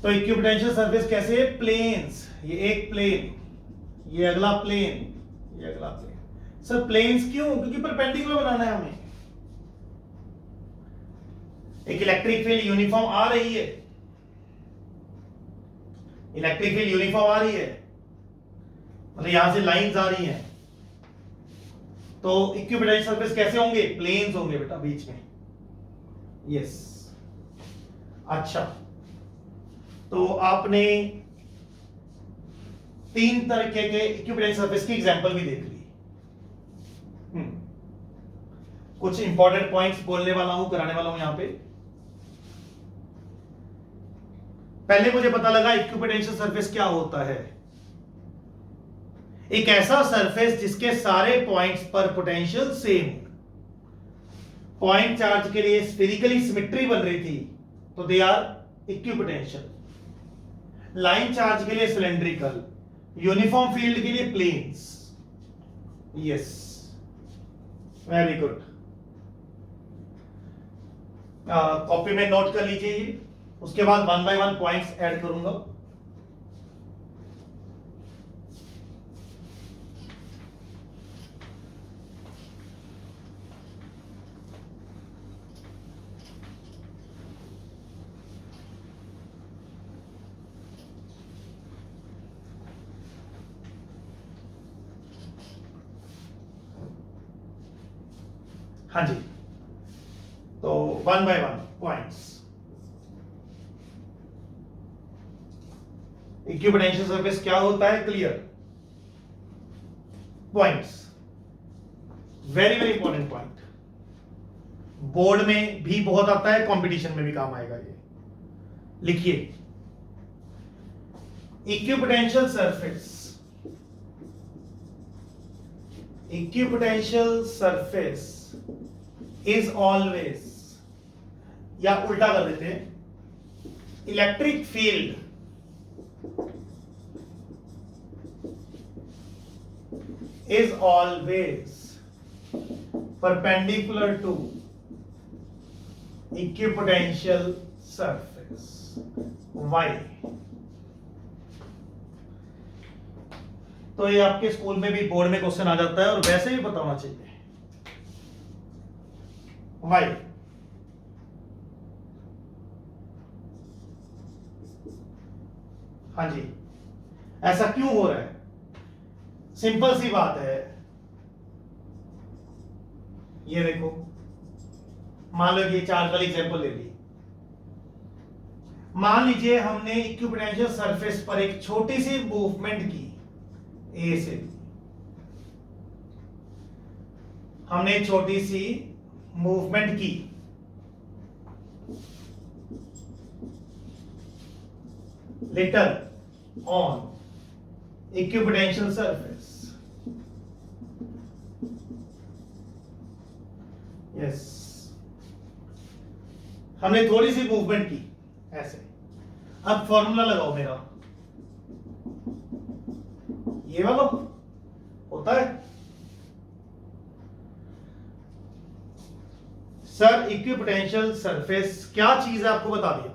S1: तो इक्विपोटेंशियल सरफेस कैसे है? प्लेन्स, ये एक प्लेन, ये अगला प्लेन, ये अगला प्लेन। सर प्लेन्स क्यों? क्योंकि परपेंडिकुलर बनाना है हमें। एक इलेक्ट्रिक फील्ड यूनिफॉर्म आ रही है, इलेक्ट्रिक फील्ड यूनिफॉर्म आ रही है, मतलब यहां से लाइंस आ रही हैं, तो इक्विपोटेंशियल सरफेस कैसे होंगे? प्लेन्स होंगे बेटा बीच में, यस। अच्छा, तो आपने तीन तरह के इक्विपोटेंशियल सरफेस की एग्जांपल भी देख ली। कुछ इंपॉर्टेंट पॉइंट्स बोलने वाला हूं, कराने वाला हूं यहां पे। पहले मुझे पता लगा इक्विपोटेंशियल सरफेस क्या होता है। एक ऐसा सरफेस जिसके सारे पॉइंट्स पर पोटेंशियल सेम। पॉइंट चार्ज के लिए स्फेरिकली सिमेट्री बन रही थी, तो they are equipotential. Line charge के लिए सिलेंड्रिकल, यूनिफॉर्म फील्ड के लिए planes, yes, very good. Copy में नोट कर लीजिए ये, उसके बाद 1 बाय 1 पॉइंट्स ऐड करूंगा। हाँ जी, तो 1 बाय 1 पॉइंट्स। इक्विपोटेंशियल सरफेस क्या होता है? Clear points, very very important point, board में भी बहुत आता है, कंपटीशन में भी काम आएगा ये। लिखिए, equipotential surface, equipotential surface is always, या उल्टा कर देते हैं, electric field is always perpendicular to equipotential surface. Why? तो ये आपके स्कूल में भी बोर्ड में क्वेश्चन आ जाता है, और वैसे भी पता होना चाहिए। Why? हाँ जी, ऐसा क्यों हो रहा है? सिंपल सी बात है, ये देखो, मान लो ये चार्ज वाली एग्जांपल ले ली। मान लीजिए हमने इक्विपोटेंशियल सरफेस पर एक छोटी सी मूवमेंट की, ए से हमने छोटी सी मूवमेंट की, little on equipotential surface, yes, हमने थोड़ी सी मूवमेंट की ऐसे। अब फॉर्मूला लगाओ मेरा, ये वाला, होता है। सर इक्विपोटेंशियल सरफेस क्या चीज है, आपको बता दिया।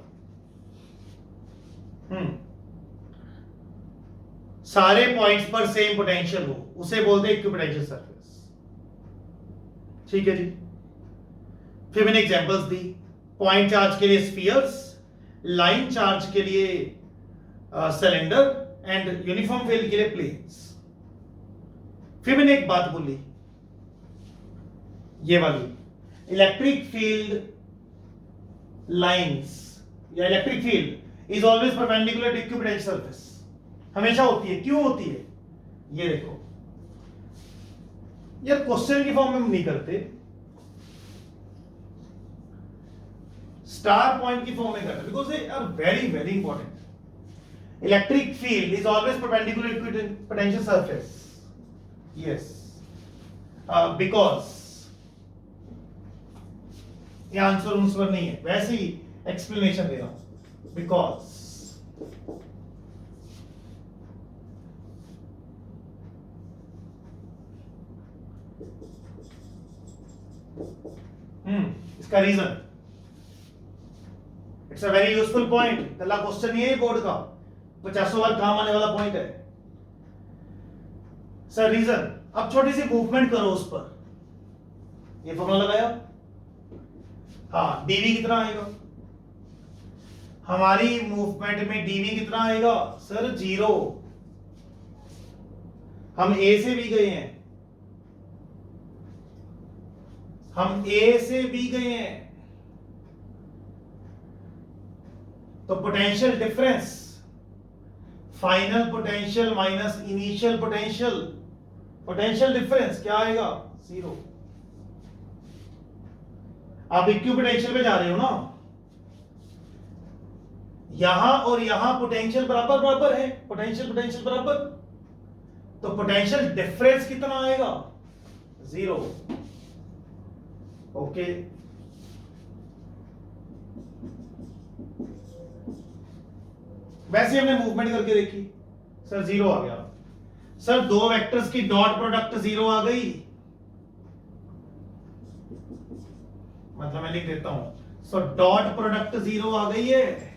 S1: सारे पॉइंट्स पर सेम पोटेंशियल हो उसे बोलते हैं इक्विपोटेंशियल सरफेस। ठीक है जी। फिर मैंने एग्जांपल्स दी, पॉइंट चार्ज के लिए स्फीयर्स, लाइन चार्ज के लिए सिलेंडर एंड यूनिफॉर्म फील्ड के लिए प्लेन्स। फिर मैंने एक बात बोली, ये वाली, इलेक्ट्रिक फील्ड लाइंस या electric field is always perpendicular to equipotential surface. हमेशा होती है। क्यों होती है? ये देखो यार, क्वेश्चन की फॉर्म में हम नहीं करते, स्टार पॉइंट की फॉर्म में करते, because they are very very important. Electric field is always perpendicular to equipotential surface. Yes, because ये आंसर नहीं है, वैसे ही एक्सप्लेनेशन दे रहा हूं। बिकॉज इसका reason, it's a very useful point. पहला क्वेश्चन ये है बोर्ड का, 50 बार काम आने वाला पॉइंट है। सर रीजन, अब छोटी सी मूवमेंट करो उस पर, ये फॉर्मूला लगाया, हाँ डीवी कितना आएगा? हमारी मूवमेंट में डीवी कितना आएगा? सर 0। हम ए से भी गए हैं, हम ए से भी गए हैं, तो potential difference, final potential minus initial potential, potential difference क्या आएगा? 0। आप इक्विपोटेंशियल पे जा रहे हो ना, यहां और यहां पोटेंशियल बराबर बराबर है, पोटेंशियल पोटेंशियल बराबर, तो पोटेंशियल डिफरेंस कितना आएगा? 0। ओके, वैसे हमने मूवमेंट करके देखी, सर 0 आ गया। सर दो वेक्टर्स की डॉट प्रोडक्ट 0 आ गई, मतलब मैं लिख देता हूं, सो डॉट प्रोडक्ट 0 आ गई है,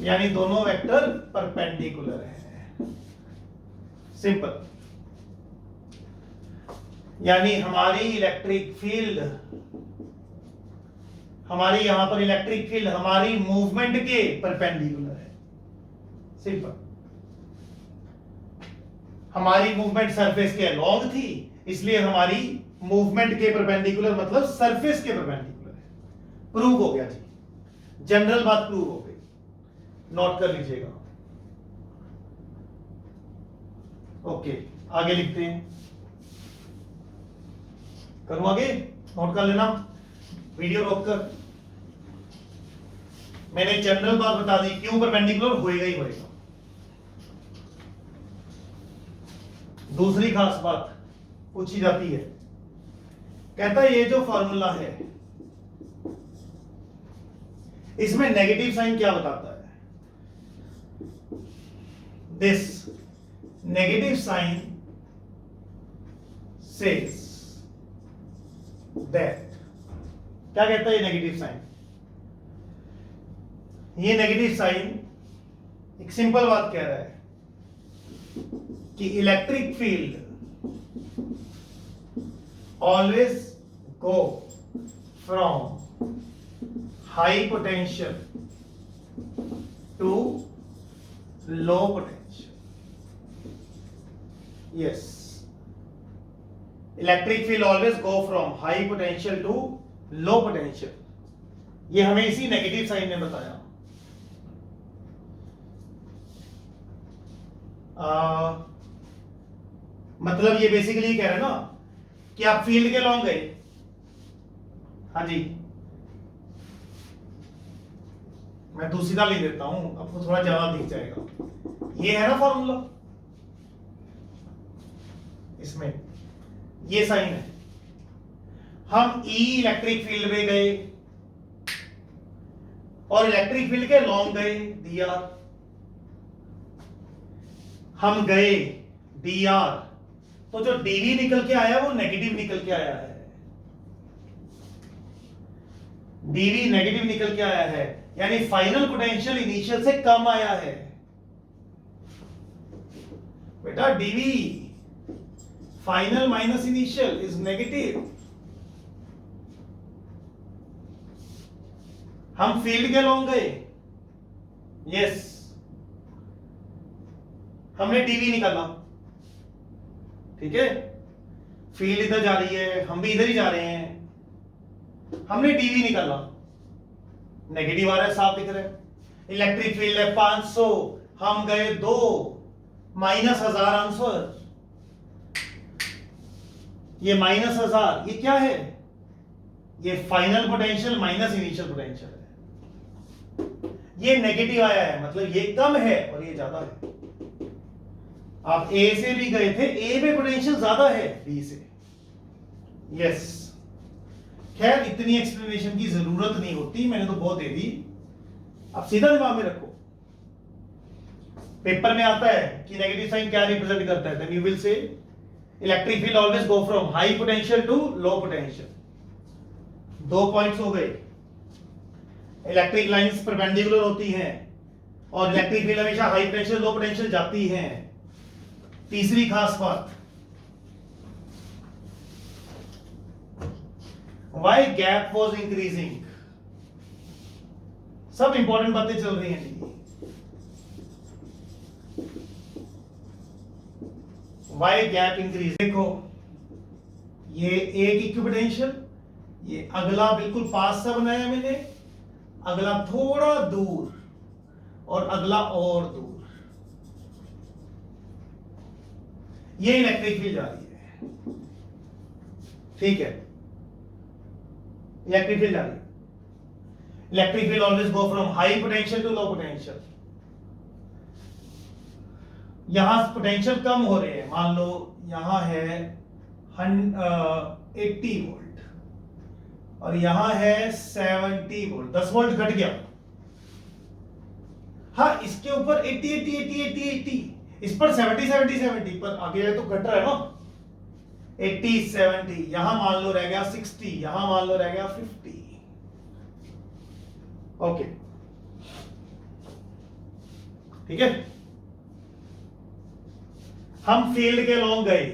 S1: यानी दोनों वेक्टर परपेंडिकुलर है। सिंपल, यानी हमारी इलेक्ट्रिक फील्ड, हमारी यहां पर इलेक्ट्रिक फील्ड हमारी मूवमेंट के परपेंडिकुलर है। सिंपल, हमारी मूवमेंट सरफेस के अलोंग थी, इसलिए हमारी मूवमेंट के परपेंडिकुलर मतलब सरफेस के परपेंडिकुलर है। प्रूव हो गया जी, जनरल बात प्रूव हो गई, नोट कर लीजिएगा। ओके, आगे लिखते हैं, करूं आगे, नोट कर लेना, वीडियो रोककर। मैंने जनरल बात बता दी, क्यों परपेंडिकुलर होएगा ही होएगा। दूसरी खास बात पूछी जाती है, कहता है ये जो फॉर्मूला है इसमें नेगेटिव साइन क्या बताता है? This negative sign says that, क्या कहता है ये नेगेटिव साइन? ये नेगेटिव साइन एक सिंपल बात कह रहा है कि electric field always go from high potential to low potential. Yes, electric field always go from high potential to low potential. ये हमें इसी नेगेटिव साइन ने बताया। मतलब ये बेसिकली कह रहे हैं ना कि आप फील्ड के लॉन्ग गए, हाँ जी, मैं दूसरी लिख देता हूं, आपको थोड़ा ज्यादा दिख जाएगा। ये है ना फॉर्मूला, इसमें ये साइन है, हम ई इलेक्ट्रिक फील्ड में गए और इलेक्ट्रिक फील्ड के लॉन्ग गए, दिया, हम गए डी आर, तो जो डीवी निकल के आया वो नेगेटिव निकल के आया है, डीवी नेगेटिव निकल के आया है, यानी फाइनल पोटेंशियल इनिशियल से कम आया है। बेटा DV final minus initial is negative. हम फील्ड के लॉन्ग गए, यस, हमने डीवी निकाला, ठीक है, फील्ड इधर जा रही है, हम भी इधर ही जा रहे हैं, हमने डीवी निकाला, नेगेटिव आ रहा है, साफ दिख रहा है। इलेक्ट्रिक फील्ड है 500, हम गए 2, माइनस 1000 आंसर, ये माइनस 1000, ये क्या है, ये final potential minus initial potential है, ये नेगेटिव आया है, मतलब ये कम है और ये ज्यादा है। आप ए से भी गए थे, ए पे पोटेंशियल ज्यादा है बी से, यस। खैर इतनी एक्सप्लेनेशन की जरूरत नहीं होती, मैंने तो बहुत दे दी, अब सीधा दिमाग में रखो। पेपर में आता है कि नेगेटिव साइन क्या रिप्रेजेंट करता है, then you will say electric field always go from high potential to low potential. 2 points हो गए, इलेक्ट्रिक लाइंस परपेंडिकुलर होती हैं और इलेक्ट्रिक फील्ड हमेशा हाई पोटेंशियल लो पोटेंशियल जाती हैं। तीसरी खास बात, why gap was increasing, सब इंपॉर्टेंट बातें चल रही हैं। why gap increase, देखो ये एक इक्विपोटेंशियल, ये अगला बिल्कुल पास सा बनाया मैंने, अगला थोड़ा दूर और अगला और दूर, ये इलेक्ट्रिक फील्ड जा रही है, ठीक है, इलेक्ट्रिक फील्ड जा रही है। Electric field always go from high potential to low potential. यहां पोटेंशियल कम हो रहे हैं, मान लो यहां है 80 वोल्ट और यहां है 70 वोल्ट, 10 वोल्ट घट गया। हाँ, इसके ऊपर 80 इस पर 70 पर आगे जाए तो घट रहा है ना, 80 70, यहां मान लो रह गया 60, यहां मान लो रह गया 50। ओके, ठीक है, हम फील्ड के लॉन्ग गए,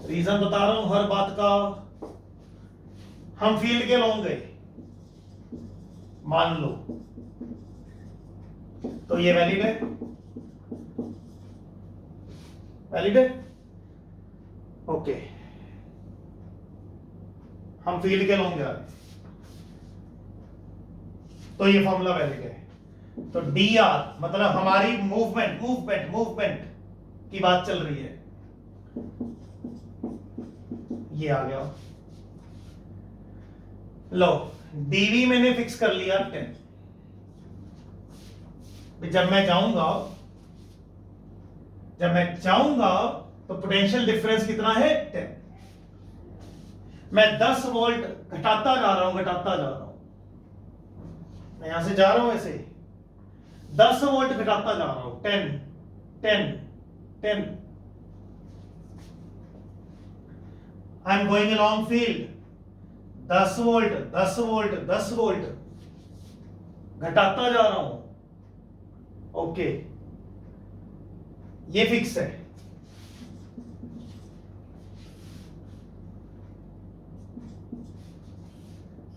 S1: रीजन बता रहा हूं हर बात का। हम फील्ड के लॉन्ग गए, मान लो, तो ये वैलिड है, वैलिड है, ओके। हम फील्ड के लॉन्ग जा रहे हैं, तो ये फॉर्मूला वैलिड है। तो डी आर मतलब हमारी मूवमेंट की बात चल रही है, ये आ गया। लो, डीवी मैंने फिक्स कर लिया 10। जब मैं जाऊंगा तो पोटेंशियल डिफरेंस कितना है 10। मैं 10 वोल्ट घटाता जा रहा हूं, मैं यहां से जा रहा हूं ऐसे 10 वोल्ट घटाता जा रहा हूं, 10 I am going along field, 10 volt घटाता जा रहा हूं, ओके, ये फिक्स है।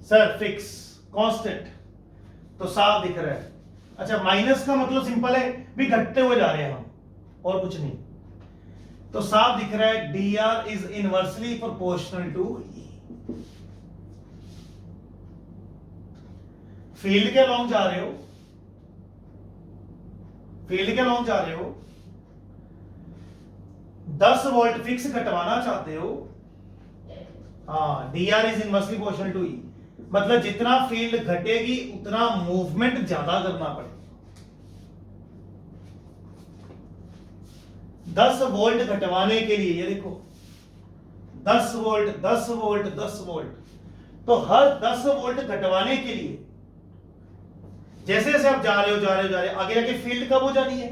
S1: सर फिक्स कांस्टेंट तो साफ दिख रहा है। अच्छा, माइनस का मतलब सिंपल है भी घटते हुए जा रहे हैं हम, और कुछ नहीं, तो साफ दिख रहा है D R is inversely proportional to E. Field के लॉन्ग जा रहे हो, 10 वोल्ट फिक्स घटवाना चाहते हो, हाँ, D R is inversely proportional to E, मतलब जितना फील्ड घटेगी उतना मूवमेंट ज्यादा करना पड़ेगा। 10 वोल्ट घटवाने के लिए, ये देखो 10 वोल्ट, तो हर 10 वोल्ट घटवाने के लिए जैसे जैसे आप जा रहे हो आगे जाके फील्ड कब हो जानी है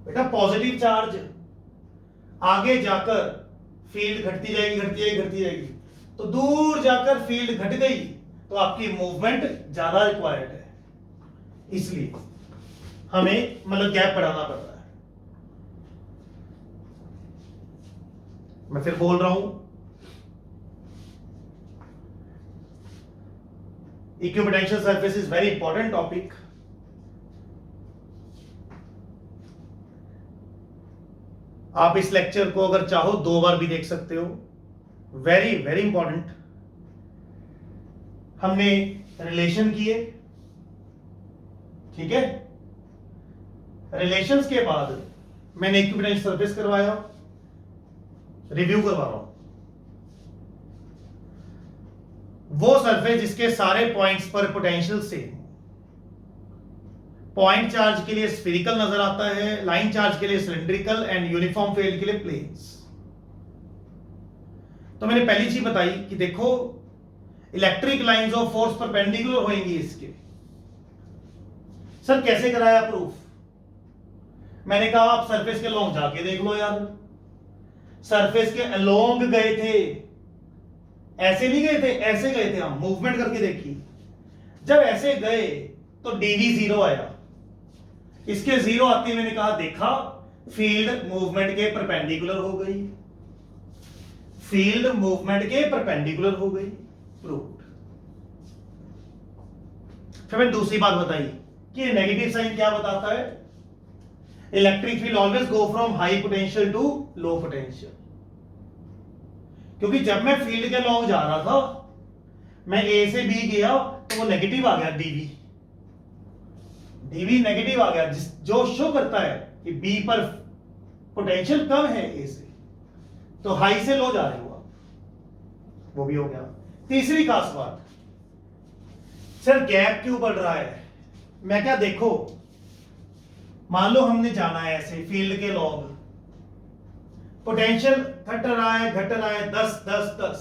S1: बेटा, पॉजिटिव चार्ज आगे जाकर फील्ड घटती जाएगी, तो दूर जाकर फील्ड घट गई तो आपकी मूवमेंट ज्यादा रिक्वायर्ड है, इसलिए हमें मतलब गैप बढ़ाना पड़ रहा है। मैं फिर बोल रहा हूं, equipotential surface is very important topic. आप इस लेक्चर को अगर चाहो 2 बार भी देख सकते हो, वेरी वेरी इंपॉर्टेंट। हमने रिलेशन किए, ठीक है, रिलेशंस के बाद मैंने इक्विपोटेंशियल सरफेस करवाया, रिव्यू करवा रहा हूं। वो सरफेस जिसके सारे पॉइंट्स पर पोटेंशियल सेम, पॉइंट चार्ज के लिए स्फेरिकल नजर आता है, लाइन चार्ज के लिए सिलिंड्रिकल एंड यूनिफॉर्म फील्ड के लिए प्लेन्स। तो मैंने पहली चीज बताई कि देखो electric lines of force perpendicular होंगी इसके। सर कैसे कराया प्रूफ? मैंने कहा आप सरफेस के अलोंग जाके देख लो यार, सरफेस के अलोंग गए थे, ऐसे नहीं गए थे, ऐसे गए थे, हम मूवमेंट करके देखी। जब ऐसे गए तो डीवी 0 आया, इसके 0 आते मैंने कहा देखा फील्ड मूवमेंट के परपेंडिकुलर हो गई, फील्ड मूवमेंट के परपेंडिकुलर हो गई, प्रूव्ड। फिर मैंने दूसरी बात बताई कि नेगेटिव साइन क्या बताता है, electric field always go from high potential to low potential. क्योंकि जब मैं फील्ड के अलोंग जा रहा था, मैं ए से बी गया तो वो नेगेटिव आ गया, डीवी नेगेटिव आ गया, जो शो करता है कि बी पर पोटेंशियल कम है ए से, तो हाई से लो जा रहे हो, वो भी हो गया। तीसरी खास बात, सर गैप क्यों बढ़ रहा है? मैं क्या, देखो मान लो हमने जाना है ऐसे फील्ड के लॉन्ग, पोटेंशियल घट रहा है 10 10 10,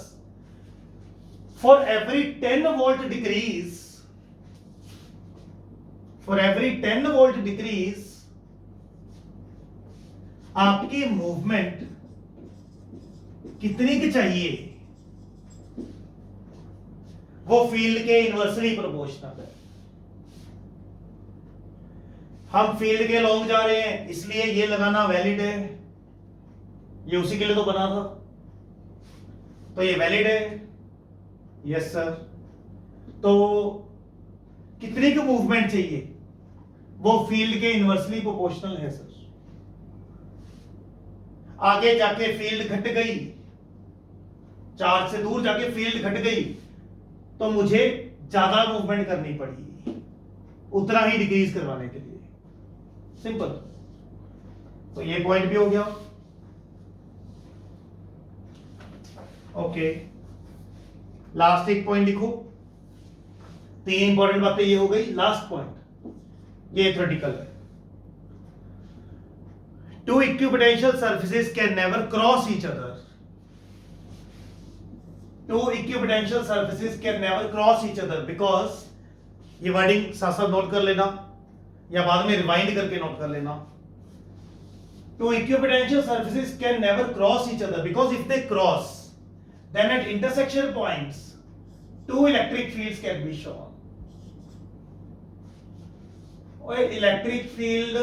S1: for every 10 volt decrease, for every 10 volt decrease आपकी मूवमेंट कितनी की चाहिए? वो फील्ड के इनवर्सली प्रोपोर्शनल है। हम फील्ड के लॉन्ग जा रहे हैं इसलिए ये लगाना वैलिड है, ये उसी के लिए तो बना था, तो ये वैलिड है, यस सर। तो कितनी की मूवमेंट चाहिए? वो फील्ड के इनवर्सली प्रोपोर्शनल है सर। आगे जाके फील्ड घट गई, चार्ज से दूर जाके फील्ड घट गई, तो मुझे ज्यादा मूवमेंट करनी पड़ी उतना ही डिक्रीज करवाने के लिए, सिंपल। तो ये पॉइंट भी हो गया, ओके। लास्ट एक पॉइंट लिखो, 3 इंपॉर्टेंट बातें ये हो गई। लास्ट पॉइंट ये थ्योरेटिकल है, two equipotential surfaces can never cross each other, two equipotential surfaces can never cross each other, because, ये वर्डिंग साथ साथ नोट कर लेना या बाद में रिवाइंड करके नोट कर लेना। Two equipotential surfaces can never cross each other because if they cross, then at intersection points two electric fields can be shown. और इलेक्ट्रिक फील्ड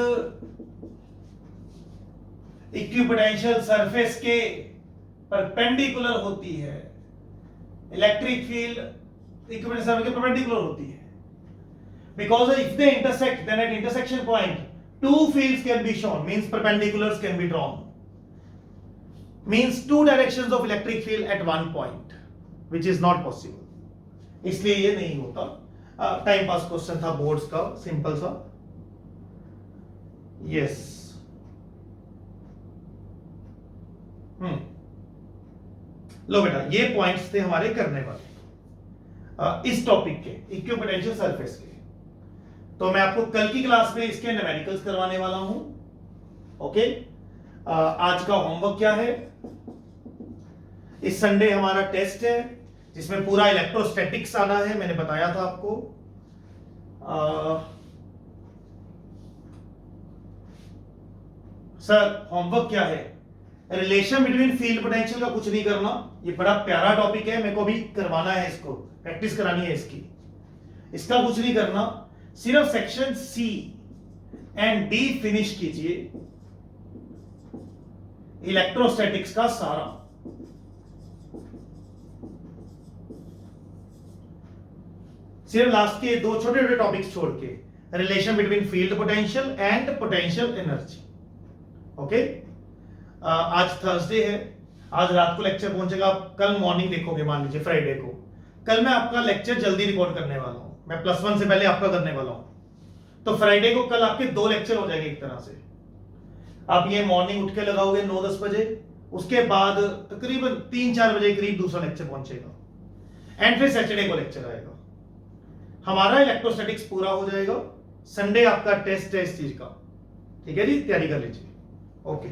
S1: इक्विपोटेंशियल सरफेस के परपेंडिकुलर होती है, इलेक्ट्रिक फील्ड इक्विपोटेंशियल सरफेस के perpendicular होती है, because if they intersect, then at intersection point two fields can be shown, means perpendiculars can be drawn, means two directions of electric field at one point, which is not possible. इसलिए ये नहीं होता। Time pass question था boards का, simple सा। Yes, लो बेटा, ये points थे हमारे करने वाले इस टॉपिक के, इक्विपोटेंशियल सरफेस के। तो मैं आपको कल की क्लास में इसके न्यूमेरिकल्स करवाने वाला हूं, ओके। आज का होमवर्क क्या है? इस संडे हमारा टेस्ट है जिसमें पूरा इलेक्ट्रोस्टैटिक्स आना है, मैंने बताया था आपको। सर होमवर्क क्या है? रिलेशन बिटवीन फील्ड पोटेंशियल का कुछ नहीं करना, ये बड़ा प्यारा टॉपिक है, मेरे को भी करवाना है, इसको प्रैक्टिस करानी है इसकी। इसका कुछ नहीं करना, सिर्फ section C and D finish कीजिए, इलेक्ट्रोस्टैटिक्स का सारा। सिर्फ लास्ट के दो छोटे छोटे टॉपिक्स छोड़ के, relation between field potential and potential energy. Okay, आज थर्सडे है, आज रात को लेक्चर पहुंचेगा, आप कल मॉर्निंग देखोगे, मान लीजिए फ्राइडे को। कल मैं आपका लेक्चर जल्दी रिकॉर्ड करने वाला हूं, मैं +1 से पहले आपका करने वाला हूं, तो फ्राइडे को कल आपके 2 लेक्चर हो जाएंगे एक तरह से। आप ये मॉर्निंग उठ के लगाओगे 9-10 बजे, उसके बाद तकरीबन 3-4 बजे करीब दूसरा लेक्चर पहुंचेगा, एंड फिर सैटरडे को लेक्चर आएगा। हमारा इलेक्ट्रोस्टैटिक्स पूरा हो जाएगा, संडे आपका टेस्ट है इस चीज का। ठीक है जी, तैयारी कर लीजिए। ओके।